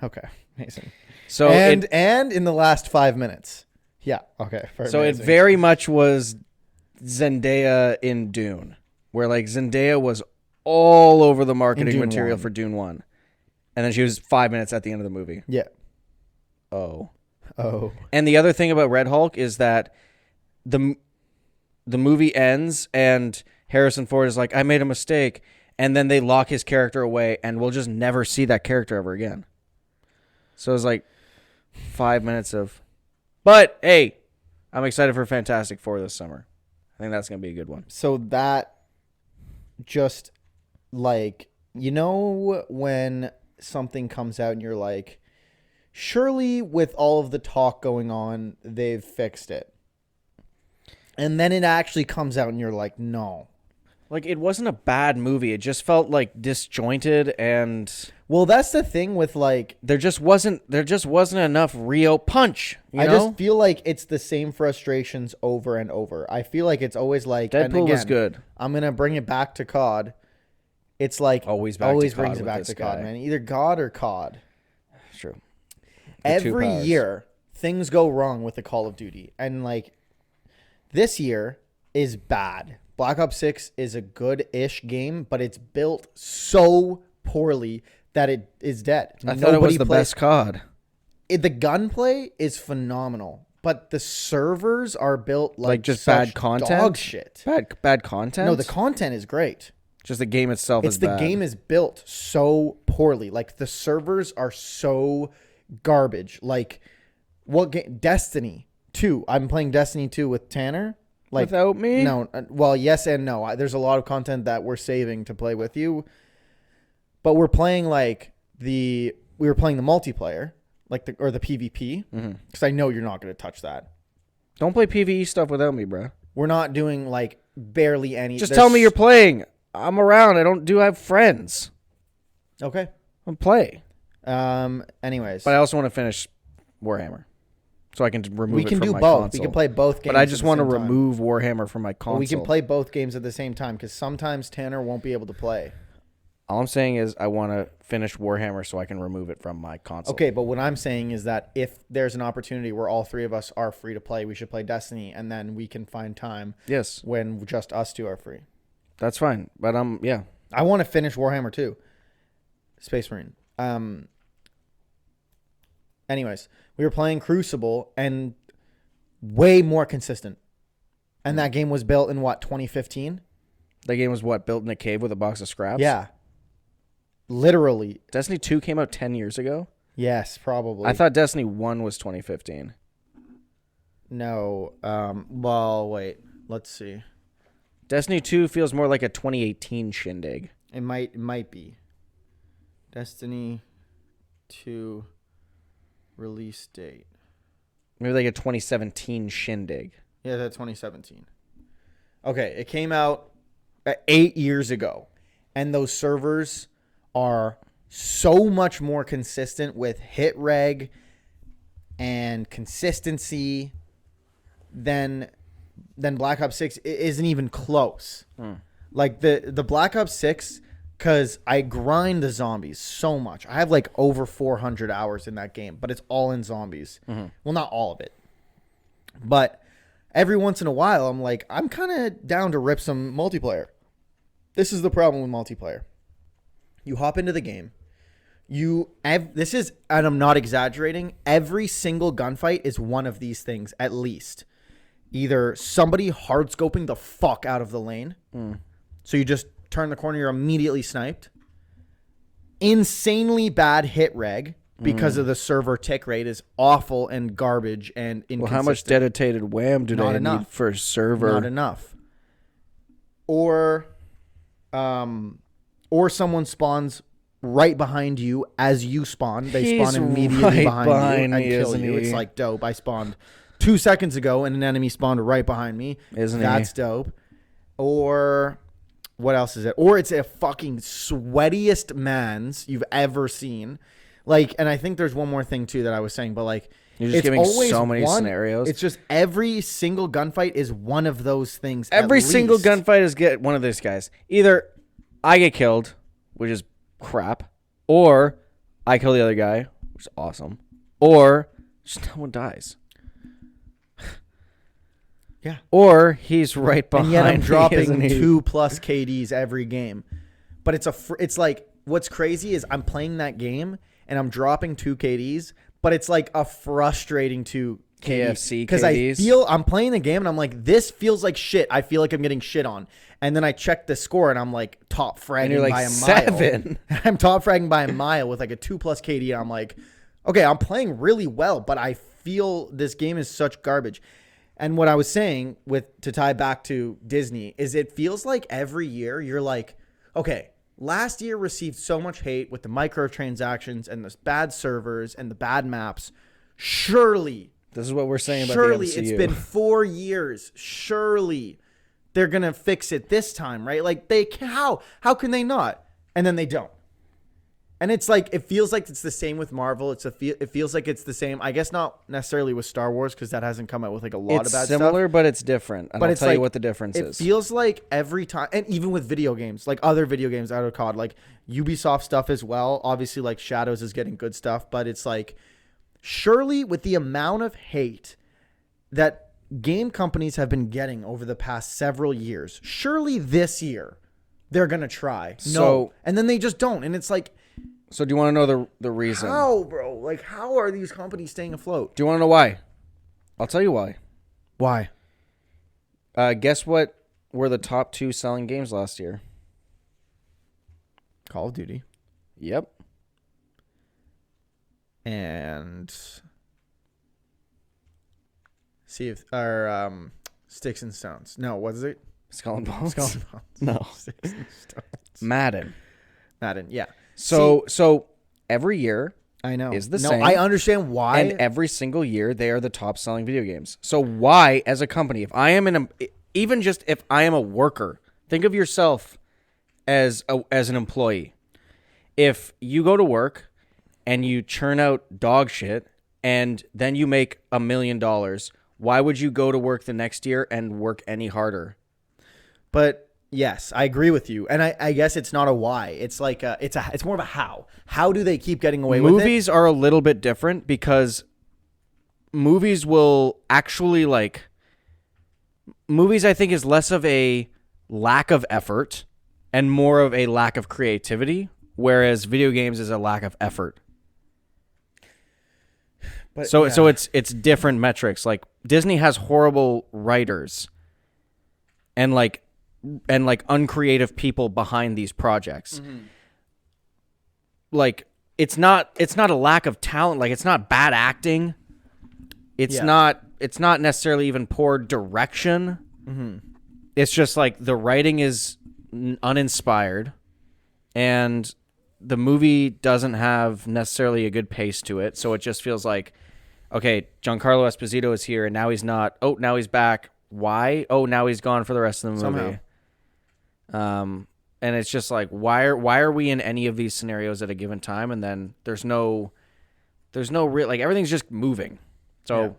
Okay. Amazing. So and it, in the last 5 minutes. Yeah. Okay. so it amazing. very much was Zendaya in Dune, where like Zendaya was all over the marketing Dune material 1. for Dune 1. And then she was 5 minutes at the end of the movie. Yeah. Oh. Oh. And the other thing about Red Hulk is that the movie ends and Harrison Ford is like, I made a mistake. And then they lock his character away and we'll just never see that character ever again. So it's like 5 minutes of... But, hey, I'm excited for Fantastic Four this summer. I think that's going to be a good one. So that just like, you know, when something comes out and you're like, surely with all of the talk going on, they've fixed it. And then it actually comes out and you're like, no. Like, it wasn't a bad movie. It just felt like disjointed, and Well, that's the thing with like, there just wasn't enough Rio punch. You I know? just feel like it's the same frustrations over and over. I feel like it's always like, and Deadpool was again, good. I'm going to bring it back to COD. It's like Always back to always COD brings it with back this to COD, guy. man. Either God or COD. True. Every powers. year, things go wrong with the Call of Duty. And like this year is bad. Black Ops 6 is a good-ish game, but it's built so poorly that it is dead. I thought it was the best COD. The gunplay is phenomenal, but the servers are built like just such bad content? dog shit. Bad content? No, the content is great. Just the game itself It's is the bad. game is built so poorly. Like the servers are so garbage. Like what game? Destiny 2. I'm playing Destiny 2 with Tanner. Like Without me? No. Well, yes and no. There's a lot of content that we're saving to play with you. But we're playing we were playing the multiplayer, like the PvP, because I know you're not going to touch that. Don't play PvE stuff without me, bro. We're not doing like barely any. Just tell me you're playing. I'm around. I have friends. Okay. I'll play. Anyways, But I also want to finish Warhammer, so I can remove we it can from do my both. console. We can play both games. But I just want to to remove Warhammer from my console. We can play both games at the same time because sometimes Tanner won't be able to play. All I'm saying is I want to finish Warhammer so I can remove it from my console. Okay, but what I'm saying is that if there's an opportunity where all three of us are free to play, we should play Destiny, and then we can find time Yes, when just us two are free. that's fine. But yeah. I want to finish Warhammer too. Space Marine. Anyways, we were playing Crucible and way more consistent. And that game was built in what, 2015? That game was what, built in a cave with a box of scraps? Yeah. Literally. Destiny 2 came out 10 years ago? Yes, probably. I thought Destiny 1 was 2015. No. Well, wait. Let's see. Destiny 2 feels more like a 2018 shindig. It might be. Destiny 2 release date. Maybe like a 2017 shindig. Yeah, that's 2017. Okay, it came out 8 years ago. And those servers are so much more consistent with hit reg and consistency than Black Ops 6 isn't even close. Like the Black Ops 6, because I grind the zombies so much. I have like over 400 hours in that game, but it's all in zombies. Well, not all of it. But every once in a while, I'm like, I'm kind of down to rip some multiplayer. This is the problem with multiplayer. You hop into the game. This is, and I'm not exaggerating, every single gunfight is one of these things, at least. Either somebody hard scoping the fuck out of the lane. So you just turn the corner, you're immediately sniped. Insanely bad hit reg because of the server tick rate is awful and garbage and inconsistent. Well, how much dedicated wham do they need for a server? Not enough. Or someone spawns right behind you as you spawn. They spawn immediately behind you and kill you. It's like dope. I spawned 2 seconds ago and an enemy spawned right behind me. That's dope. Or what else is it? Or it's a fucking sweatiest mans you've ever seen. Like, and I think there's one more thing too that I was saying, but like, you're just giving so many scenarios. It's just every single gunfight is one of those things. Every single gunfight is get one of these guys. Either I get killed, which is crap, or I kill the other guy, which is awesome, or just no one dies. Yeah. Or he's right behind and yet I'm me, dropping isn't he? 2+ KDs every game. But it's like, what's crazy is I'm playing that game and I'm dropping 2 KDs, but it's like a frustrating 2 KFC because I feel I'm playing the game and I'm like, this feels like shit. I feel like I'm getting shit on. And then I check the score and I'm like top fragging like by a 7. mile. I'm top fragging by a mile with like a 2+ KD. And I'm like, okay, I'm playing really well, but I feel this game is such garbage. And what I was saying to tie back to Disney is it feels like every year you're like, okay, last year received so much hate with the microtransactions and the bad servers and the bad maps. Surely This is what we're saying about Surely the MCU. it's been 4 years. Surely they're gonna fix it this time, right? Like how can they not? And then they don't. And it's like it feels like it's the same with Marvel. It feels like it's the same. I guess not necessarily with Star Wars because that hasn't come out with like a lot of bad stuff. It's similar, but it's different. And I'll tell you what the difference is. It feels like every time, and even with video games, like other video games out of COD, like Ubisoft stuff as well. Obviously, like Shadows is getting good stuff, but it's like surely with the amount of hate that game companies have been getting over the past several years, surely this year they're gonna try. And then they just don't, and it's like. So do you want to know the reason? How, bro? Like, how are these companies staying afloat? Do you want to know why? I'll tell you why. Why? Guess what were the top 2 selling games last year? Call of Duty. Yep. And Sticks and Stones. No, what is it? Skull and Bones? Skull and Bones. No. Sticks and Stones. Madden, yeah. So every year I know is the same. I understand why. And every single year they are the top selling video games. So why, as a company, if I am if I am a worker, think of yourself as an employee. If you go to work and you churn out dog shit and then you make $1 million, why would you go to work the next year and work any harder? But yes, I agree with you, and I guess it's not a why. It's like it's more of a how. How do they keep getting away with it? Movies are a little bit different because movies will actually movies I think is less of a lack of effort and more of a lack of creativity, whereas video games is a lack of effort. But so it's different metrics. Like Disney has horrible writers and uncreative people behind these projects. Mm-hmm. Like it's not a lack of talent. Like it's not bad acting. It's not necessarily even poor direction. Mm-hmm. It's just like the writing is uninspired and the movie doesn't have necessarily a good pace to it. So it just feels like, okay, Giancarlo Esposito is here and now he's not. Oh, now he's back. Why? Oh, now he's gone for the rest of the movie. Somehow. And it's just like, why are we in any of these scenarios at a given time? And then there's no real, like everything's just moving. So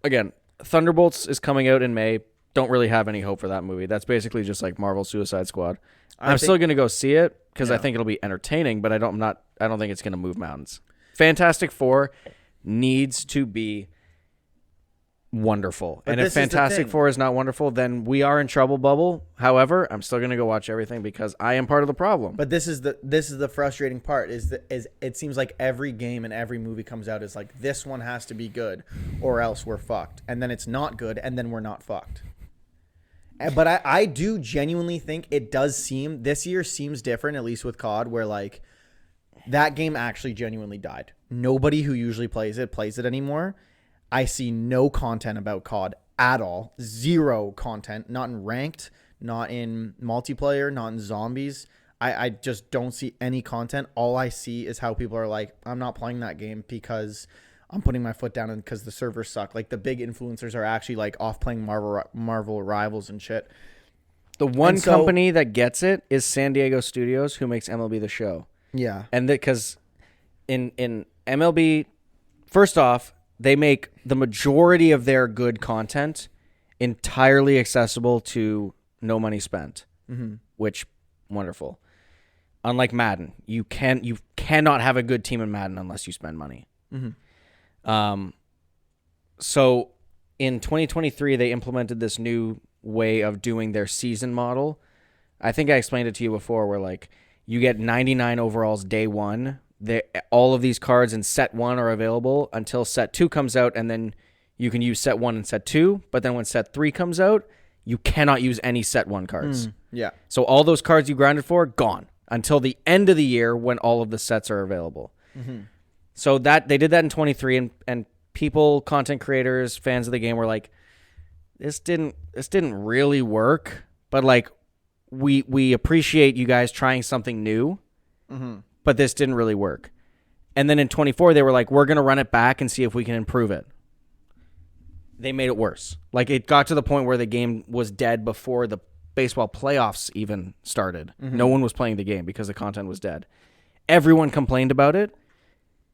again, Thunderbolts is coming out in May. Don't really have any hope for that movie. That's basically just like Marvel Suicide Squad. I'm still going to go see it because I think it'll be entertaining, but I don't think it's going to move mountains. Fantastic Four needs to be wonderful. And if Fantastic Four is not wonderful, then we are in trouble, bubble. However, I'm still going to go watch everything because I am part of the problem. But this is the frustrating part is it seems like every game and every movie comes out is like this one has to be good or else we're fucked. And then it's not good and then we're not fucked. But I do genuinely think it does seem this year seems different, at least with COD, where like that game actually genuinely died. Nobody who usually plays it anymore. I see no content about COD at all. Zero content. Not in ranked, not in multiplayer, not in zombies. I just don't see any content. All I see is how people are like, I'm not playing that game because I'm putting my foot down and because the servers suck. Like the big influencers are actually like off playing Marvel Rivals and shit. The one company that gets it is San Diego Studios, who makes MLB The Show. Yeah. And because in MLB, first off, they make the majority of their good content entirely accessible to no money spent, which wonderful. Unlike Madden, you cannot have a good team in Madden unless you spend money. So in 2023, they implemented this new way of doing their season model. I think I explained it to you before, where like you get 99 overalls day one. All of these cards in set 1 are available until set 2 comes out, and then you can use set 1 and set 2. But then when set 3 comes out, you cannot use any set 1 cards. Yeah. So all those cards you grinded for, gone until the end of the year when all of the sets are available. So that they did that in 23, and people, content creators, fans of the game were like, this didn't really work, but like we appreciate you guys trying something new. But this didn't really work. And then in 24, they were like, we're going to run it back and see if we can improve it. they made it worse. Like, it got to the point where the game was dead before the baseball playoffs even started. No one was playing the game because the content was dead. Everyone complained about it,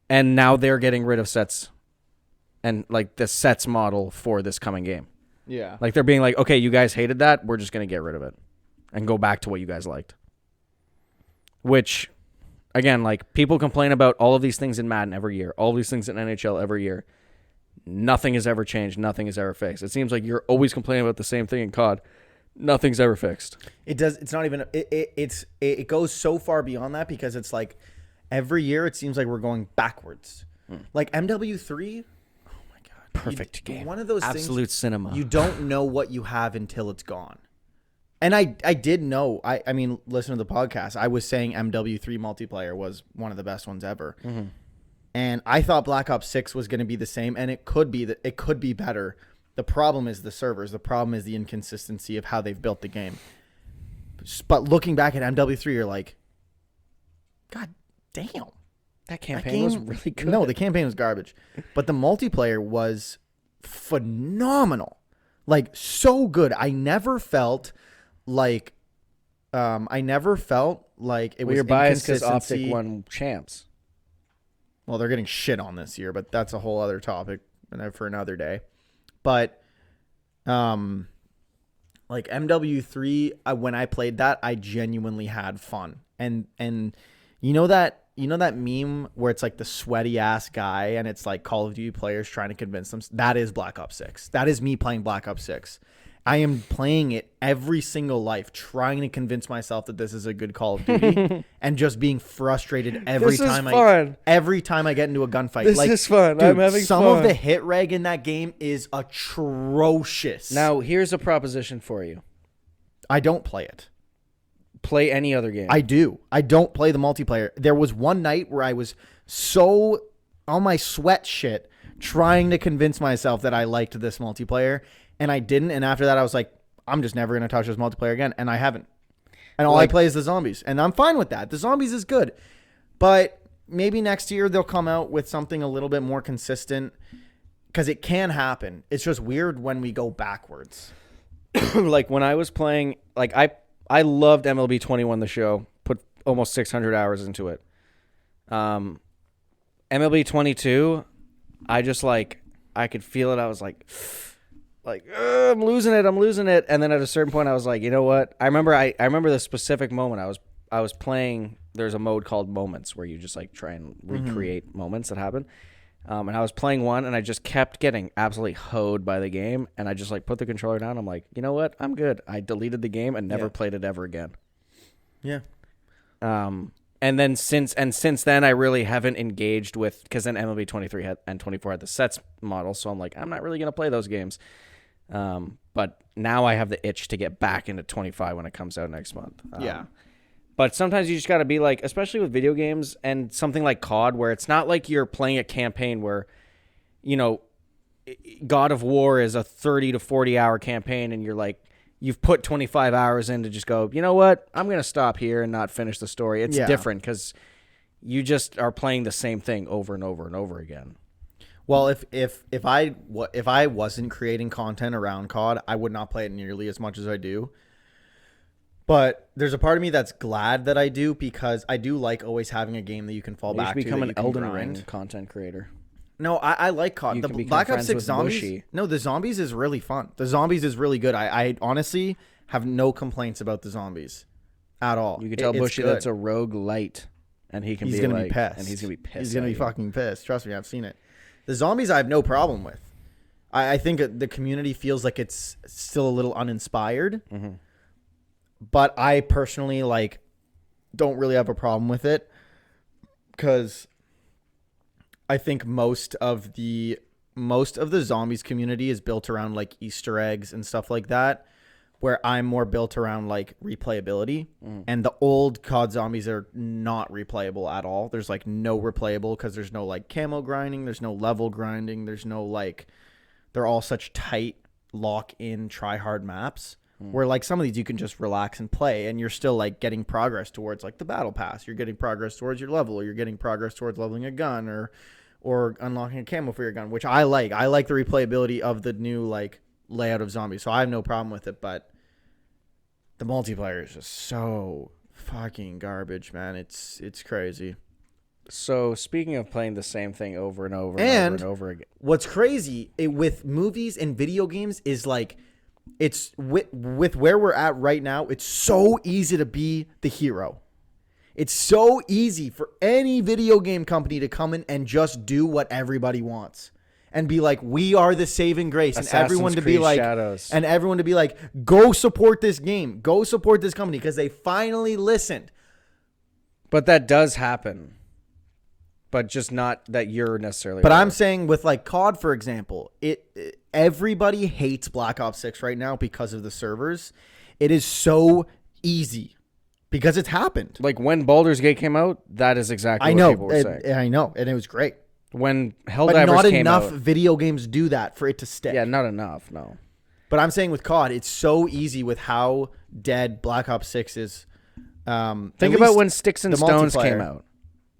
and now they're getting rid of sets and, like, the sets model for this coming game. Yeah. Like, they're being like, okay, you guys hated that. We're just going to get rid of it and go back to what you guys liked. Which, again, like, people complain about all of these things in Madden every year, all of these things in NHL every year. Nothing has ever changed. Nothing is ever fixed. It seems like you're always complaining about the same thing in COD. Nothing's ever fixed. It does. It's not even. It goes so far beyond that because it's like every year it seems like we're going backwards. Like MW3. Oh my god! Perfect game. One of those absolute things, cinema. You don't know what you have until it's gone. And I did know. I mean, listen to the podcast. I was saying MW3 multiplayer was one of the best ones ever. And I thought Black Ops 6 was going to be the same, and it could be that it could be better. The problem is the servers. The problem is the inconsistency of how they've built the game. But looking back at MW3, you're like, God damn. That campaign was really good. No, the campaign was garbage. But the multiplayer was phenomenal. Like, so good. I never felt like it was you're biased because inconsistency. Optic won champs. Well, they're getting shit on this year, but that's a whole other topic for another day. But, like MW3, when I played that, I genuinely had fun. And you know that meme where it's like the sweaty ass guy and it's like Call of Duty players trying to convince them? That is Black Ops 6. That is me playing Black Ops 6. I am playing it every single life, trying to convince myself that this is a good Call of Duty, and just being frustrated every time I get into a gunfight. This is fun. Dude, I'm having some fun. of the hit reg in that game is atrocious. Now, here's a proposition for you. I don't play it. Play any other game. I do. I don't play the multiplayer. There was one night where I was so on my sweat shit trying to convince myself that I liked this multiplayer, and I didn't. And after that, I was like, I'm just never going to touch this multiplayer again. And I haven't. And all I play is the zombies. And I'm fine with that. The zombies is good. But maybe next year they'll come out with something a little bit more consistent, because it can happen. It's just weird when we go backwards. Like, when I was playing, like, I loved MLB 21, the show. Put almost 600 hours into it. MLB 22, I just, like, I could feel it. I was like, I'm losing it. And then at a certain point, I was like, you know what? I remember the specific moment. I was playing. There's a mode called Moments where you just, like, try and recreate moments that happen. And I was playing one, and I just kept getting absolutely hoed by the game. And I just, like, put the controller down. I'm like, you know what? I'm good. I deleted the game and never played it ever again. Yeah. And then since then, I really haven't engaged with, because then MLB 23 and 24 had the sets model. So I'm like, I'm not really going to play those games. But now I have the itch to get back into 25 when it comes out next month. Yeah. But sometimes you just got to be like, especially with video games and something like COD, where it's not like you're playing a campaign where, you know, God of War is a 30 to 40 hour campaign, and you're like, you've put 25 hours in to just go, you know what, I'm going to stop here and not finish the story. It's different because you just are playing the same thing over and over and over again. Well, if I wasn't creating content around COD, I would not play it nearly as much as I do. But there's a part of me that's glad that I do, because I do like always having a game that you can fall back to. You should become an Elden Ring content creator. No, I like COD. The Black Ops 6 Zombies. Bushy. No, the Zombies is really fun. The Zombies is really good. I honestly have no complaints about the Zombies at all. You can tell Bushy that's a rogue light, and he's gonna be pissed. And he's gonna be pissed. He's gonna be fucking pissed. Trust me, I've seen it. The Zombies, I have no problem with. I think the community feels like it's still a little uninspired. Mm-hmm. But I personally, like, don't really have a problem with it, because I think most of the Zombies community is built around, like, Easter eggs and stuff like that, where I'm more built around, like, replayability. And the old COD Zombies are not replayable at all. There's, like, no replayable, because there's no, like, camo grinding, there's no level grinding, there's no, like, they're all such tight lock-in try-hard maps. Where, like, some of these you can just relax and play, and you're still, like, getting progress towards, like, the battle pass. You're getting progress towards your level, or you're getting progress towards leveling a gun, or or unlocking a camo for your gun, which I like. I like the replayability of the new like layout of zombies, so I have no problem with it. But the multiplayer is just so fucking garbage, man. It's crazy. So speaking of playing the same thing over and over And and over and over again, what's crazy with movies and video games is like it's with where we're at right now. It's so easy to be the hero. It's so easy for any video game company to come in and just do what everybody wants and be like, we are the saving grace. And everyone to be like, and everyone to be like, go support this game. Go support this company because they finally listened. But that does happen. But just not that you're necessarily. But I'm saying with like COD, for example, everybody hates Black Ops 6 right now because of the servers. It is so easy. Because it's happened. Like when Baldur's Gate came out, that is exactly what people were saying. I know, and it was great. When Helldivers came out. But not enough video games do that for it to stick. Yeah, not enough, no. But I'm saying with COD, it's so easy with how dead Black Ops 6 is. Think about when Sticks and Stones came out.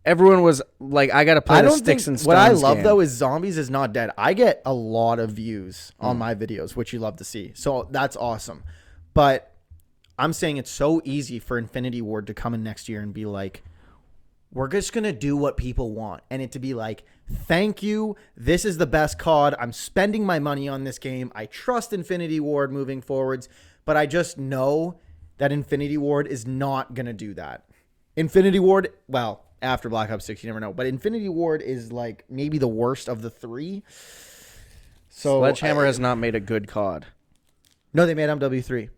Everyone was like, I got to play the Sticks and Stones What I love, game. though, is Zombies is not dead. I get a lot of views on my videos, which you love to see. So that's awesome. But I'm saying it's so easy for Infinity Ward to come in next year and be like, we're just going to do what people want. And it to be like, thank you. This is the best COD. I'm spending my money on this game. I trust Infinity Ward moving forwards. But I just know that Infinity Ward is not going to do that. Infinity Ward, well, after Black Ops 6, you never know. But Infinity Ward is like maybe the worst of the three. So Sledgehammer has not made a good COD. No, they made MW3.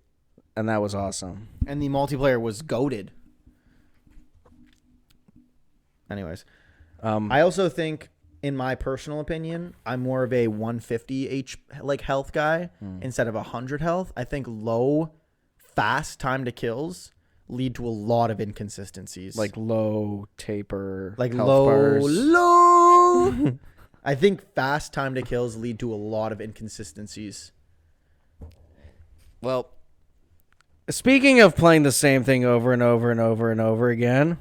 And that was awesome. And the multiplayer was goated. Anyways. I also think, in my personal opinion, I'm more of a 150 health guy instead of 100 health. I think low, fast time to kills lead to a lot of inconsistencies. Like low taper, like health low, bars. low. I think fast time to kills lead to a lot of inconsistencies. Well, speaking of playing the same thing over and over and over and over again,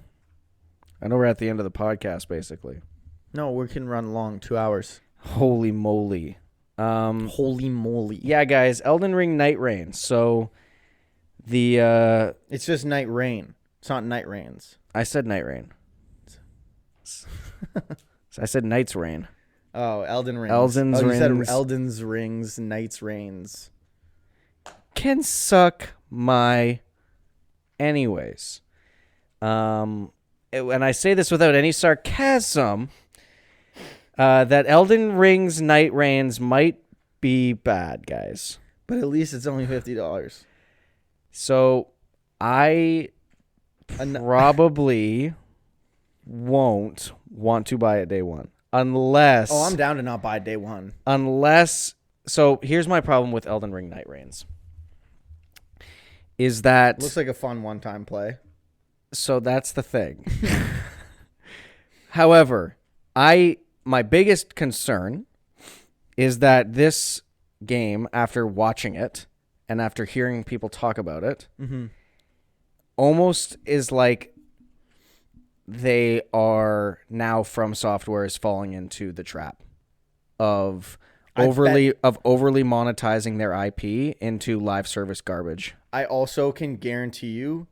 I know we're at the end of the podcast, basically. No, we can run long, 2 hours. Holy moly. Holy moly. Yeah, guys, Elden Ring Night Rain. So, it's just Night Rain. It's not Night Rains. I said Night Rain. I said Night's Rain. Oh, Elden Rings. Elden's Rings. Rings. You said Elden's Rings, Night's Reigns. Can suck my anyways. And I say this without any sarcasm, that Elden Ring's Night Reigns might be bad, guys. But at least it's only $50. So I probably won't want to buy it day one. Unless... Oh, I'm down to not buy day one. Unless... So here's my problem with Elden Ring Night Reigns. Is that... Looks like a fun one-time play. So that's the thing. However, my biggest concern is that this game, after watching it and after hearing people talk about it, almost is like they are now From Software is falling into the trap of overly monetizing their IP into live service garbage. I also can guarantee you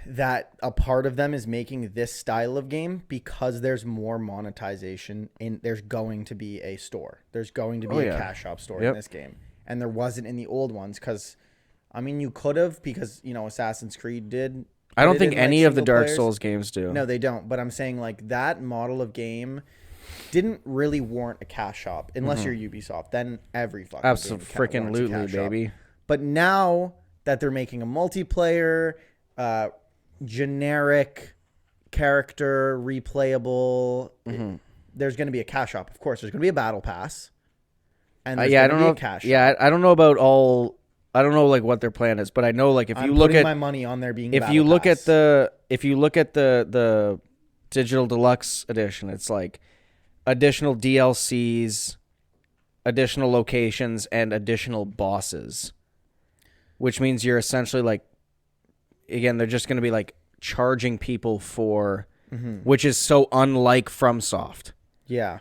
that a part of them is making this style of game because there's more monetization there's going to be a store. There's going to be a cash shop store in this game. And there wasn't in the old ones because, I mean, you could have because, you know, Assassin's Creed did. I don't think any of the Dark Souls games do. No, they don't. But I'm saying like that model of game didn't really warrant a cash shop unless you're Ubisoft. Then every fucking Absolutely, baby. Shop. But now that they're making a multiplayer, generic character, replayable, there's going to be a cash shop. Of course, there's going to be a battle pass. And I don't know. I don't know about all. I don't know like what their plan is, but I know like if you look at my money on there being if you look at the digital deluxe edition, it's like additional DLCs, additional locations, and additional bosses, which means you're essentially like, again, they're just going to be like charging people for which is so unlike FromSoft. Yeah.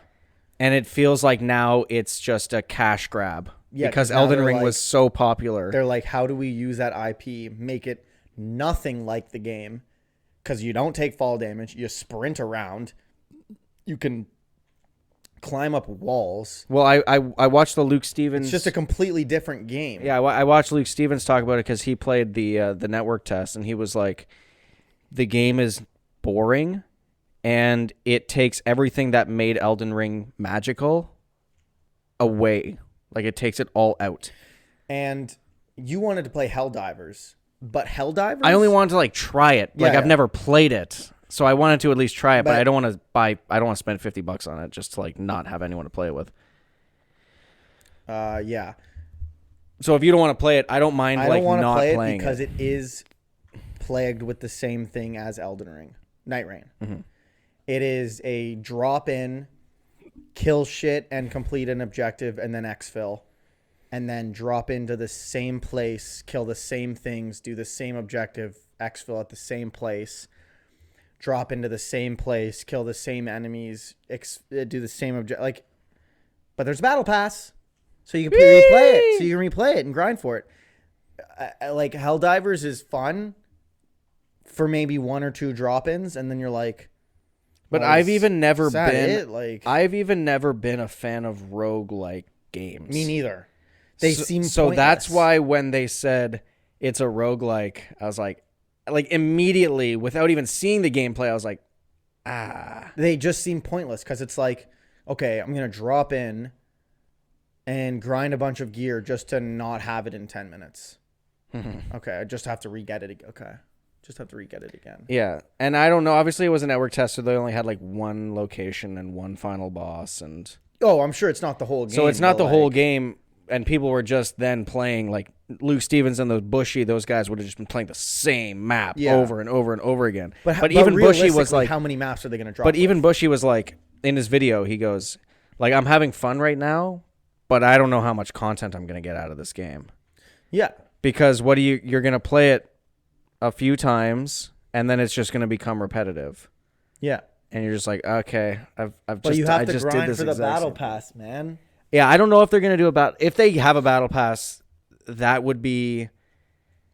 And it feels like now it's just a cash grab because 'cause now Elden they're Ring like- was so popular. They're like, how do we use that IP, make it nothing like the game? Because you don't take fall damage. You sprint around. You can climb up walls. Well, I watched the Luke Stevens. It's just a completely different game. Yeah, I watched Luke Stevens talk about it because he played the network test, and he was like, the game is boring, and it takes everything that made Elden Ring magical away. Like, it takes it all out. And you wanted to play Helldivers, but Helldivers? I only wanted to, like, try it. Like, Yeah, I've yeah. never played it. So I wanted to at least try it, but But- I don't want to spend $50 on it just to, like, not have anyone to play it with. Yeah. So if you don't want to play it, I don't mind, I like, don't want to not play it playing because it is plagued with the same thing as Elden Ring. Night Rain. It is a drop-in, kill shit and complete an objective and then exfil. And then drop into the same place, kill the same things, do the same objective, exfil at the same place, drop into the same place, kill the same enemies, do the same object. Like, but there's a battle pass, so you can replay it. So you can replay it and grind for it. Like Helldivers is fun for maybe 1 or 2 drop-ins, and then you're like, But oh, I've even never is that been it? Like, I've even never been a fan of roguelike games. me neither. They seem so that's pointless. why when they said it's a roguelike, I was like immediately, without even seeing the gameplay, I was like, they just seem pointless because it's like, okay, I'm gonna drop in and grind a bunch of gear just to not have it in 10 minutes. Okay, I just have to re-get it. Okay, just have to re-get it again. yeah. And I don't know. Obviously, it was a network test, so they only had like one location and one final boss, and Oh, I'm sure it's not the whole game. so it's not but the whole like- game. And people were just then playing, like Luke Stevens and those guys would have just been playing the same map Yeah. over and over and over again. But even Bushy was realistically, like, how many maps are they gonna drop? but with? even Bushy was like, in his video, he goes, like, I'm having fun right now, but I don't know how much content I'm going to get out of this game. yeah, Because you're going to play it a few times, and then it's just going to become repetitive. yeah. And you're just like, okay, I've But just, you have I to just did grind this for the exact battle same- pass, man. Yeah, I don't know if they're going to do if they have a battle pass, that would be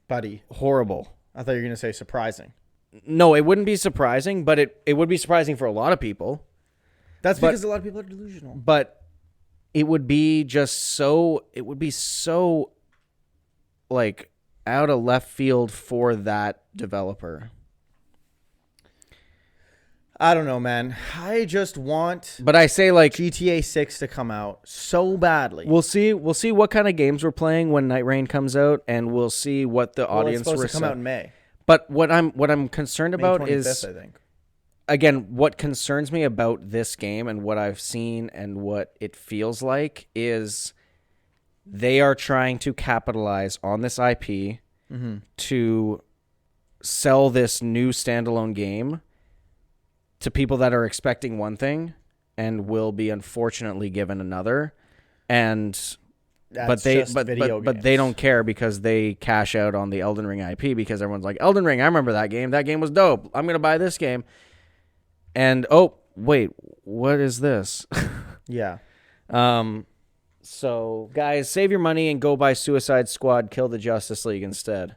Buddy, horrible. I thought you were gonna say surprising. No, it wouldn't be surprising, but it would be surprising for a lot of people. That's But- because a lot of people are delusional. But it would be so like out of left field for that developer. I don't know, man. I just want But I say, like, GTA 6 to come out so badly. we'll see what kind of games we're playing when Night Rain comes out, and we'll see what the Well, audience it's supposed to come out in May. But what I'm concerned May about 25th, is, I think. again, what concerns me about this game and what I've seen and what it feels like is they are trying to capitalize on this IP to sell this new standalone game to people that are expecting one thing and will be unfortunately given another. And That's they just video but they games. don't care because they cash out on the Elden Ring IP because everyone's like, Elden Ring, I remember that game. That game was dope. I'm gonna buy this game. And oh wait, what is this? Yeah. So guys, save your money and go buy Suicide Squad, Kill the Justice League instead.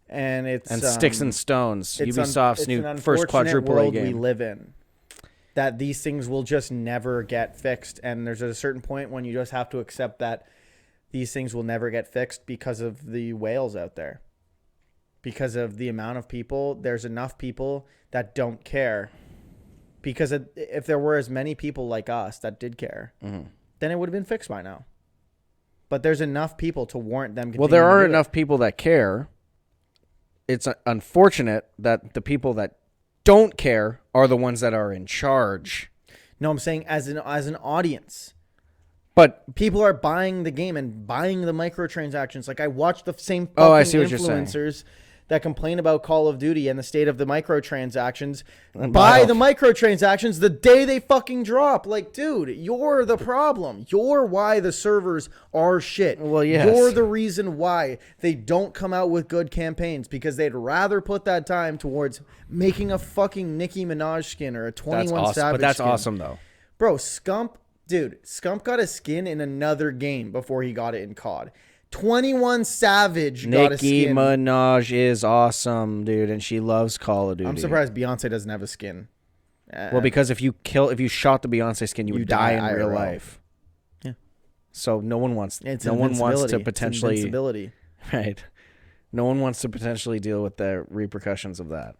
And it's And Sticks and Stones, it's Ubisoft's it's new an first unfortunate quadruple A world we game. live in. That these things will just never get fixed, and there's a certain point when you just have to accept that these things will never get fixed because of the whales out there. Because of the amount of people, there's enough people that don't care. Because if there were as many people like us that did care, then it would have been fixed by now. But there's enough people to warrant them. Well, there are continuing to do it. enough people that care. It's unfortunate that the people that don't care are the ones that are in charge. No, I'm saying as an audience. But People are buying the game and buying the microtransactions. Like I watch the same Oh, I fucking see what you're saying. influencers that complain about Call of Duty and the state of the microtransactions And buy the microtransactions the day they fucking drop. Like, dude, you're the problem. You're why the servers are shit. Well, yes. You're the reason why they don't come out with good campaigns, because they'd rather put that time towards making a fucking Nicki Minaj skin or a 21 Savage But that's skin. awesome, though. Bro, Scump got a skin in another game before he got it in COD. 21 Savage got a Nicki skin. Minaj is awesome, dude, and she loves Call of Duty. I'm surprised Beyonce doesn't have a skin. Well, because if you shot the Beyonce skin, you would die in real IRL. life. Yeah. So no one wants. It's no one wants to invincibility. It's potentially. invincibility. Right. No one wants to potentially deal with the repercussions of that.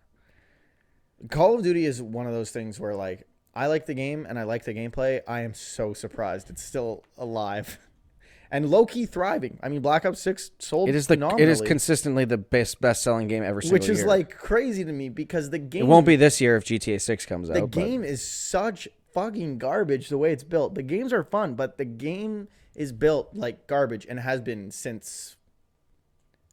Call of Duty is one of those things where, like, I like the game and I like the gameplay. I am so surprised it's still alive. And low-key thriving. I mean, Black Ops 6 sold phenomenally. It is consistently the best-selling game every single year. Which is, like, crazy to me because the game... It won't be this year if GTA 6 comes out. The game is such fucking garbage the way it's built. The games are fun, but the game is built like garbage and has been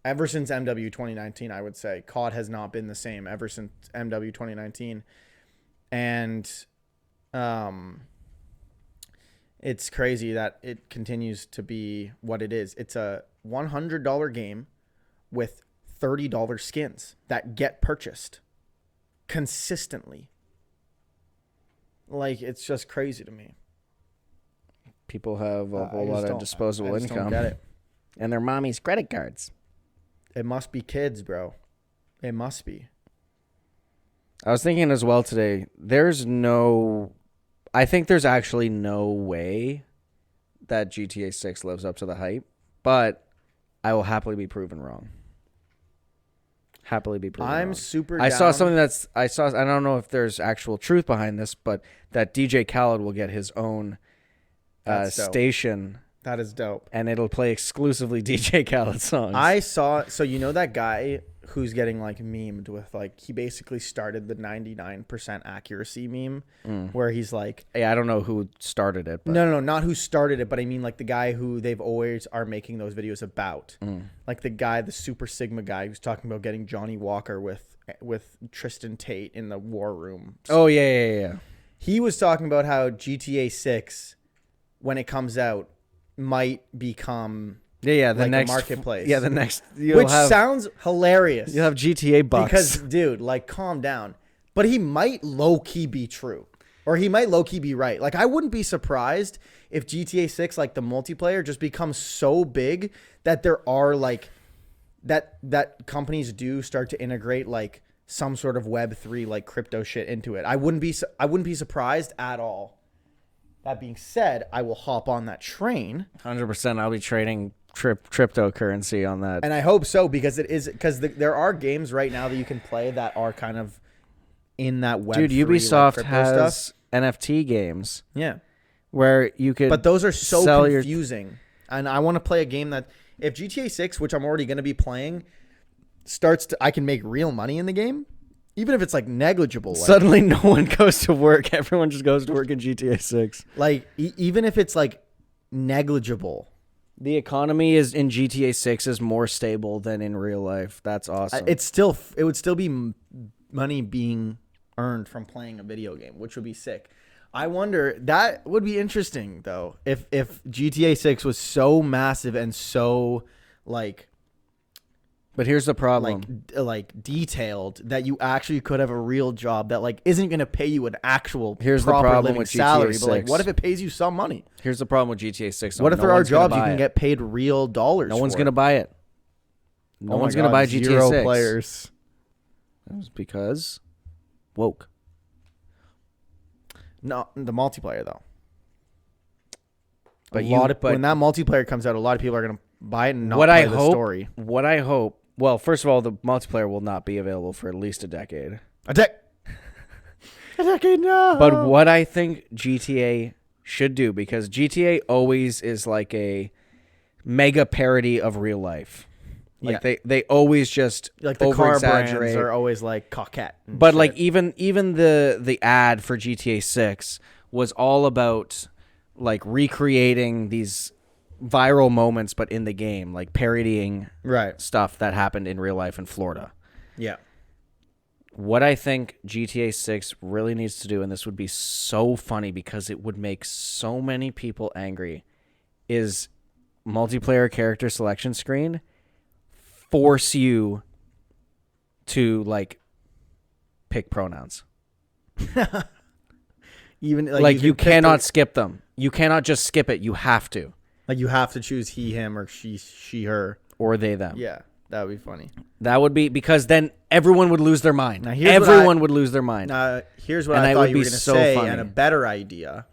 ever since MW 2019, I would say. COD has not been the same ever since MW 2019. And... it's crazy that it continues to be what it is. It's a $100 game with $30 skins that get purchased consistently. Like, it's just crazy to me. People have a whole lot of disposable income. Don't get it. And their mommy's credit cards. It must be kids, bro. It must be. I was thinking as well today, I think there's actually no way that GTA 6 lives up to the hype, but I will happily be proven wrong. I'm super down. I saw something I don't know if there's actual truth behind this, but that DJ Khaled will get his own station. That is dope. And it'll play exclusively DJ Khaled songs. So you know that guy who's getting like memed with, like, he basically started the 99% accuracy meme where he's like, hey, I don't know who started it. But. No, not who started it, but I mean like the guy who they've always are making those videos about. Like the Super Sigma guy who's talking about getting Johnny Walker with Tristan Tate in the war room. Oh, yeah. He was talking about how GTA 6, when it comes out, might become... the like next marketplace. Yeah, the next. Sounds hilarious. You'll have GTA bucks. Because, dude, like, calm down. But he might low-key be true. Or he might low-key be right. Like, I wouldn't be surprised if GTA 6, like, the multiplayer just becomes so big that there are, like, that companies do start to integrate, like, some sort of Web3, like, crypto shit into it. I wouldn't be surprised at all. That being said, I will hop on that train. 100%. I'll be trading cryptocurrency on that. And I hope so, because there are games right now that you can play that are kind of in that Web3. Dude, Ubisoft like, has stuff. NFT games. Yeah. Where you could... But those are so confusing. And I want to play a game that... If GTA 6, which I'm already going to be playing, I can make real money in the game, even if it's, like, negligible. Suddenly no one goes to work. Everyone just goes to work in GTA 6. Like, even if it's, like, negligible... The economy is in GTA 6 is more stable than in real life. That's awesome. It would still be money being earned from playing a video game, which would be sick. I wonder, that would be interesting though, if GTA 6 was so massive and so like. But here's the problem. Like detailed that you actually could have a real job that like isn't going to pay you an actual here's proper the problem living with salary. GTA 6. But like, what if it pays you some money? Here's the problem with GTA 6. What if there are jobs you can get paid real dollars? No one's going to buy it. No one's going to buy GTA 6. Zero players. That's because woke. No, the multiplayer though. But when that multiplayer comes out, a lot of people are going to buy it and not play the story. What I hope. Well, first of all, the multiplayer will not be available for at least a decade. A decade, no. But what I think GTA should do, because GTA always is like a mega parody of real life. Like they always just like the car brands over-exaggerate. are always like coquette. But shit. like even the ad for GTA 6 was all about like recreating these viral moments, but in the game, like parodying stuff that happened in real life in Florida. Yeah. What I think GTA 6 really needs to do, and this would be so funny because it would make so many people angry, is multiplayer character selection screen force you to like pick pronouns. Even like you can pick cannot skip them. You cannot just skip it. You have to. Like you have to choose he, him, or she, her, or they, them. Yeah, that would be funny. That would be because then everyone would lose their mind. Now, everyone would lose their mind. Here's what And I that thought would you be were going to so say, funny. and a better idea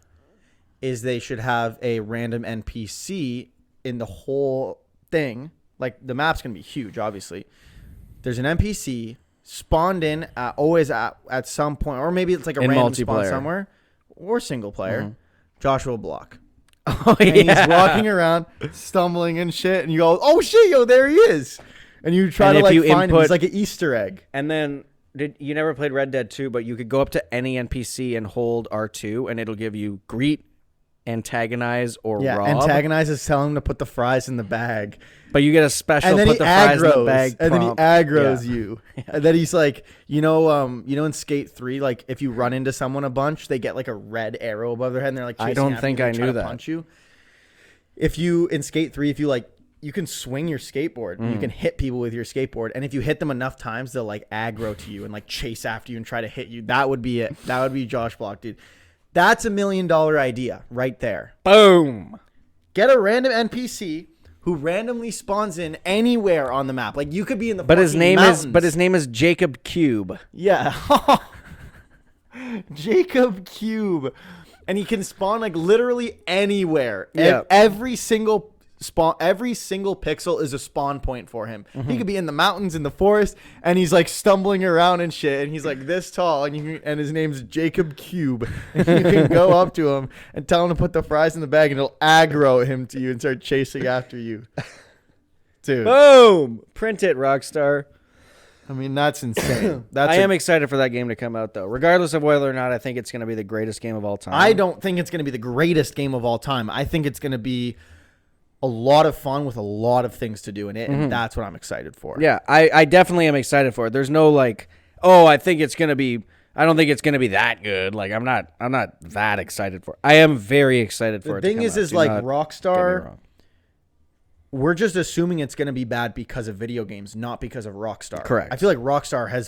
is they should have a random NPC in the whole thing. Like the map's going to be huge, obviously. There's an NPC spawned in always at some point, or maybe it's like a In random spawn multiplayer. somewhere, or single player. Mm-hmm. Joshua Block. Oh, And yeah. he's walking around, stumbling and shit, and you go, "Oh shit, yo, there he is!" And you try And to if like you find him. input- He's like an Easter egg. And then you never played Red Dead 2, but you could go up to any NPC and hold R2, and it'll give you greet, antagonize, or Yeah, rob. antagonize is telling him to put the fries in the bag, But you get a special and then put he the fries in the aggroes, bag and then he prompt. aggroes Yeah. you, and then he's like, in Skate 3, like if you run into someone a bunch, they get like a red arrow above their head, and they're like, I chasing don't after think you, I and they try knew to that. Punch you. If you in Skate 3, if you like, you can swing your skateboard, and you can hit people with your skateboard, and if you hit them enough times, they'll like aggro to you and like chase after you and try to hit you. That would be it. That would be Josh Block, dude. That's $1 million idea right there. Boom. Get a random NPC who randomly spawns in anywhere on the map. Like you could be in the But his fucking name mountains. is Jacob Cube. Yeah. Jacob Cube. And he can spawn like literally anywhere. Yeah. Every single pixel is a spawn point for him. Mm-hmm. He could be in the mountains, in the forest, and he's like stumbling around and shit, and he's like this tall, and his name's Jacob Cube. And you can go up to him and tell him to put the fries in the bag, and it'll aggro him to you and start chasing after you. Dude, Boom. Print it, Rockstar. I mean, that's insane. I am excited for that game to come out, though. Regardless of whether or not I think it's going to be the greatest game of all time. I don't think it's going to be the greatest game of all time. I think it's going to be a lot of fun with a lot of things to do in it, and that's what I'm excited for. Yeah, I definitely am excited for it. There's no like, oh, I don't think it's going to be that good. Like I'm not that excited for it. I am very excited for The it. thing to come is out. Do like not get me Rockstar, wrong. we're just assuming it's going to be bad because of video games, not because of Rockstar. Correct. I feel like Rockstar has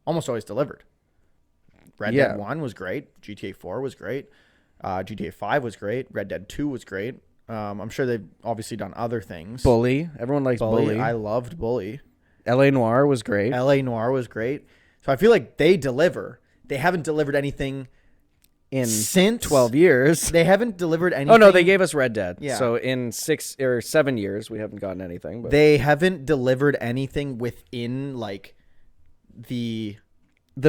almost always delivered. Red Yeah. Dead 1 was great. GTA 4 was great. GTA 5 was great. Red Dead 2 was great. I'm sure they've obviously done other things. Bully. Everyone likes Bully. I loved Bully. L.A. Noire was great. L.A. Noire was great. So I feel like they deliver. They haven't delivered anything In since 12 years. They haven't delivered anything. Oh, no, they gave us Red Dead. Yeah. So in 6 or 7 years, we haven't gotten anything. But They haven't delivered anything within like the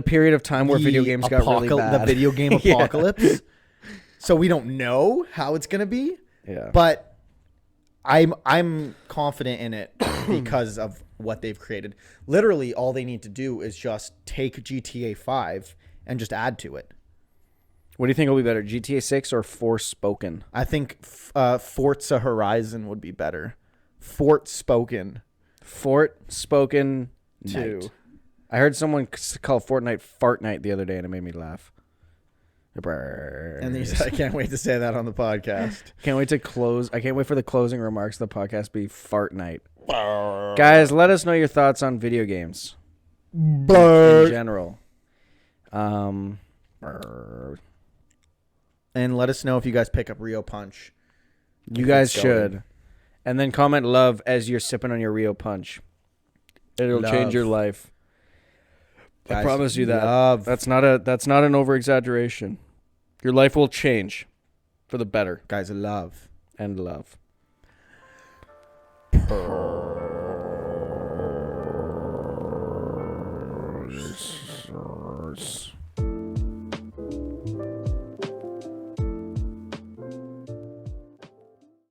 period of time where the video games got really bad. The video game Yeah. apocalypse. So we don't know how it's gonna be, Yeah. but I'm confident in it because of what they've created. Literally, all they need to do is just take GTA 5 and just add to it. What do you think will be better, GTA 6 or Forspoken? I think Forza Horizon would be better. Forspoken Forspoken 2. Night. I heard someone call Fortnite Fart Night the other day, and it made me laugh. And he said, I can't wait to say that on the podcast. Can't wait to close. I can't wait for the closing remarks of the podcast be Fart Night. Guys, let us know your thoughts on video games in general. And let us know if you guys pick up Rio Punch. You guys it's going. should. And then comment love as you're sipping on your Rio Punch. It'll change Love. your life. I Guys, promise you that. love. That's not an over exaggeration. Your life will change for the better. Guys, love. And love.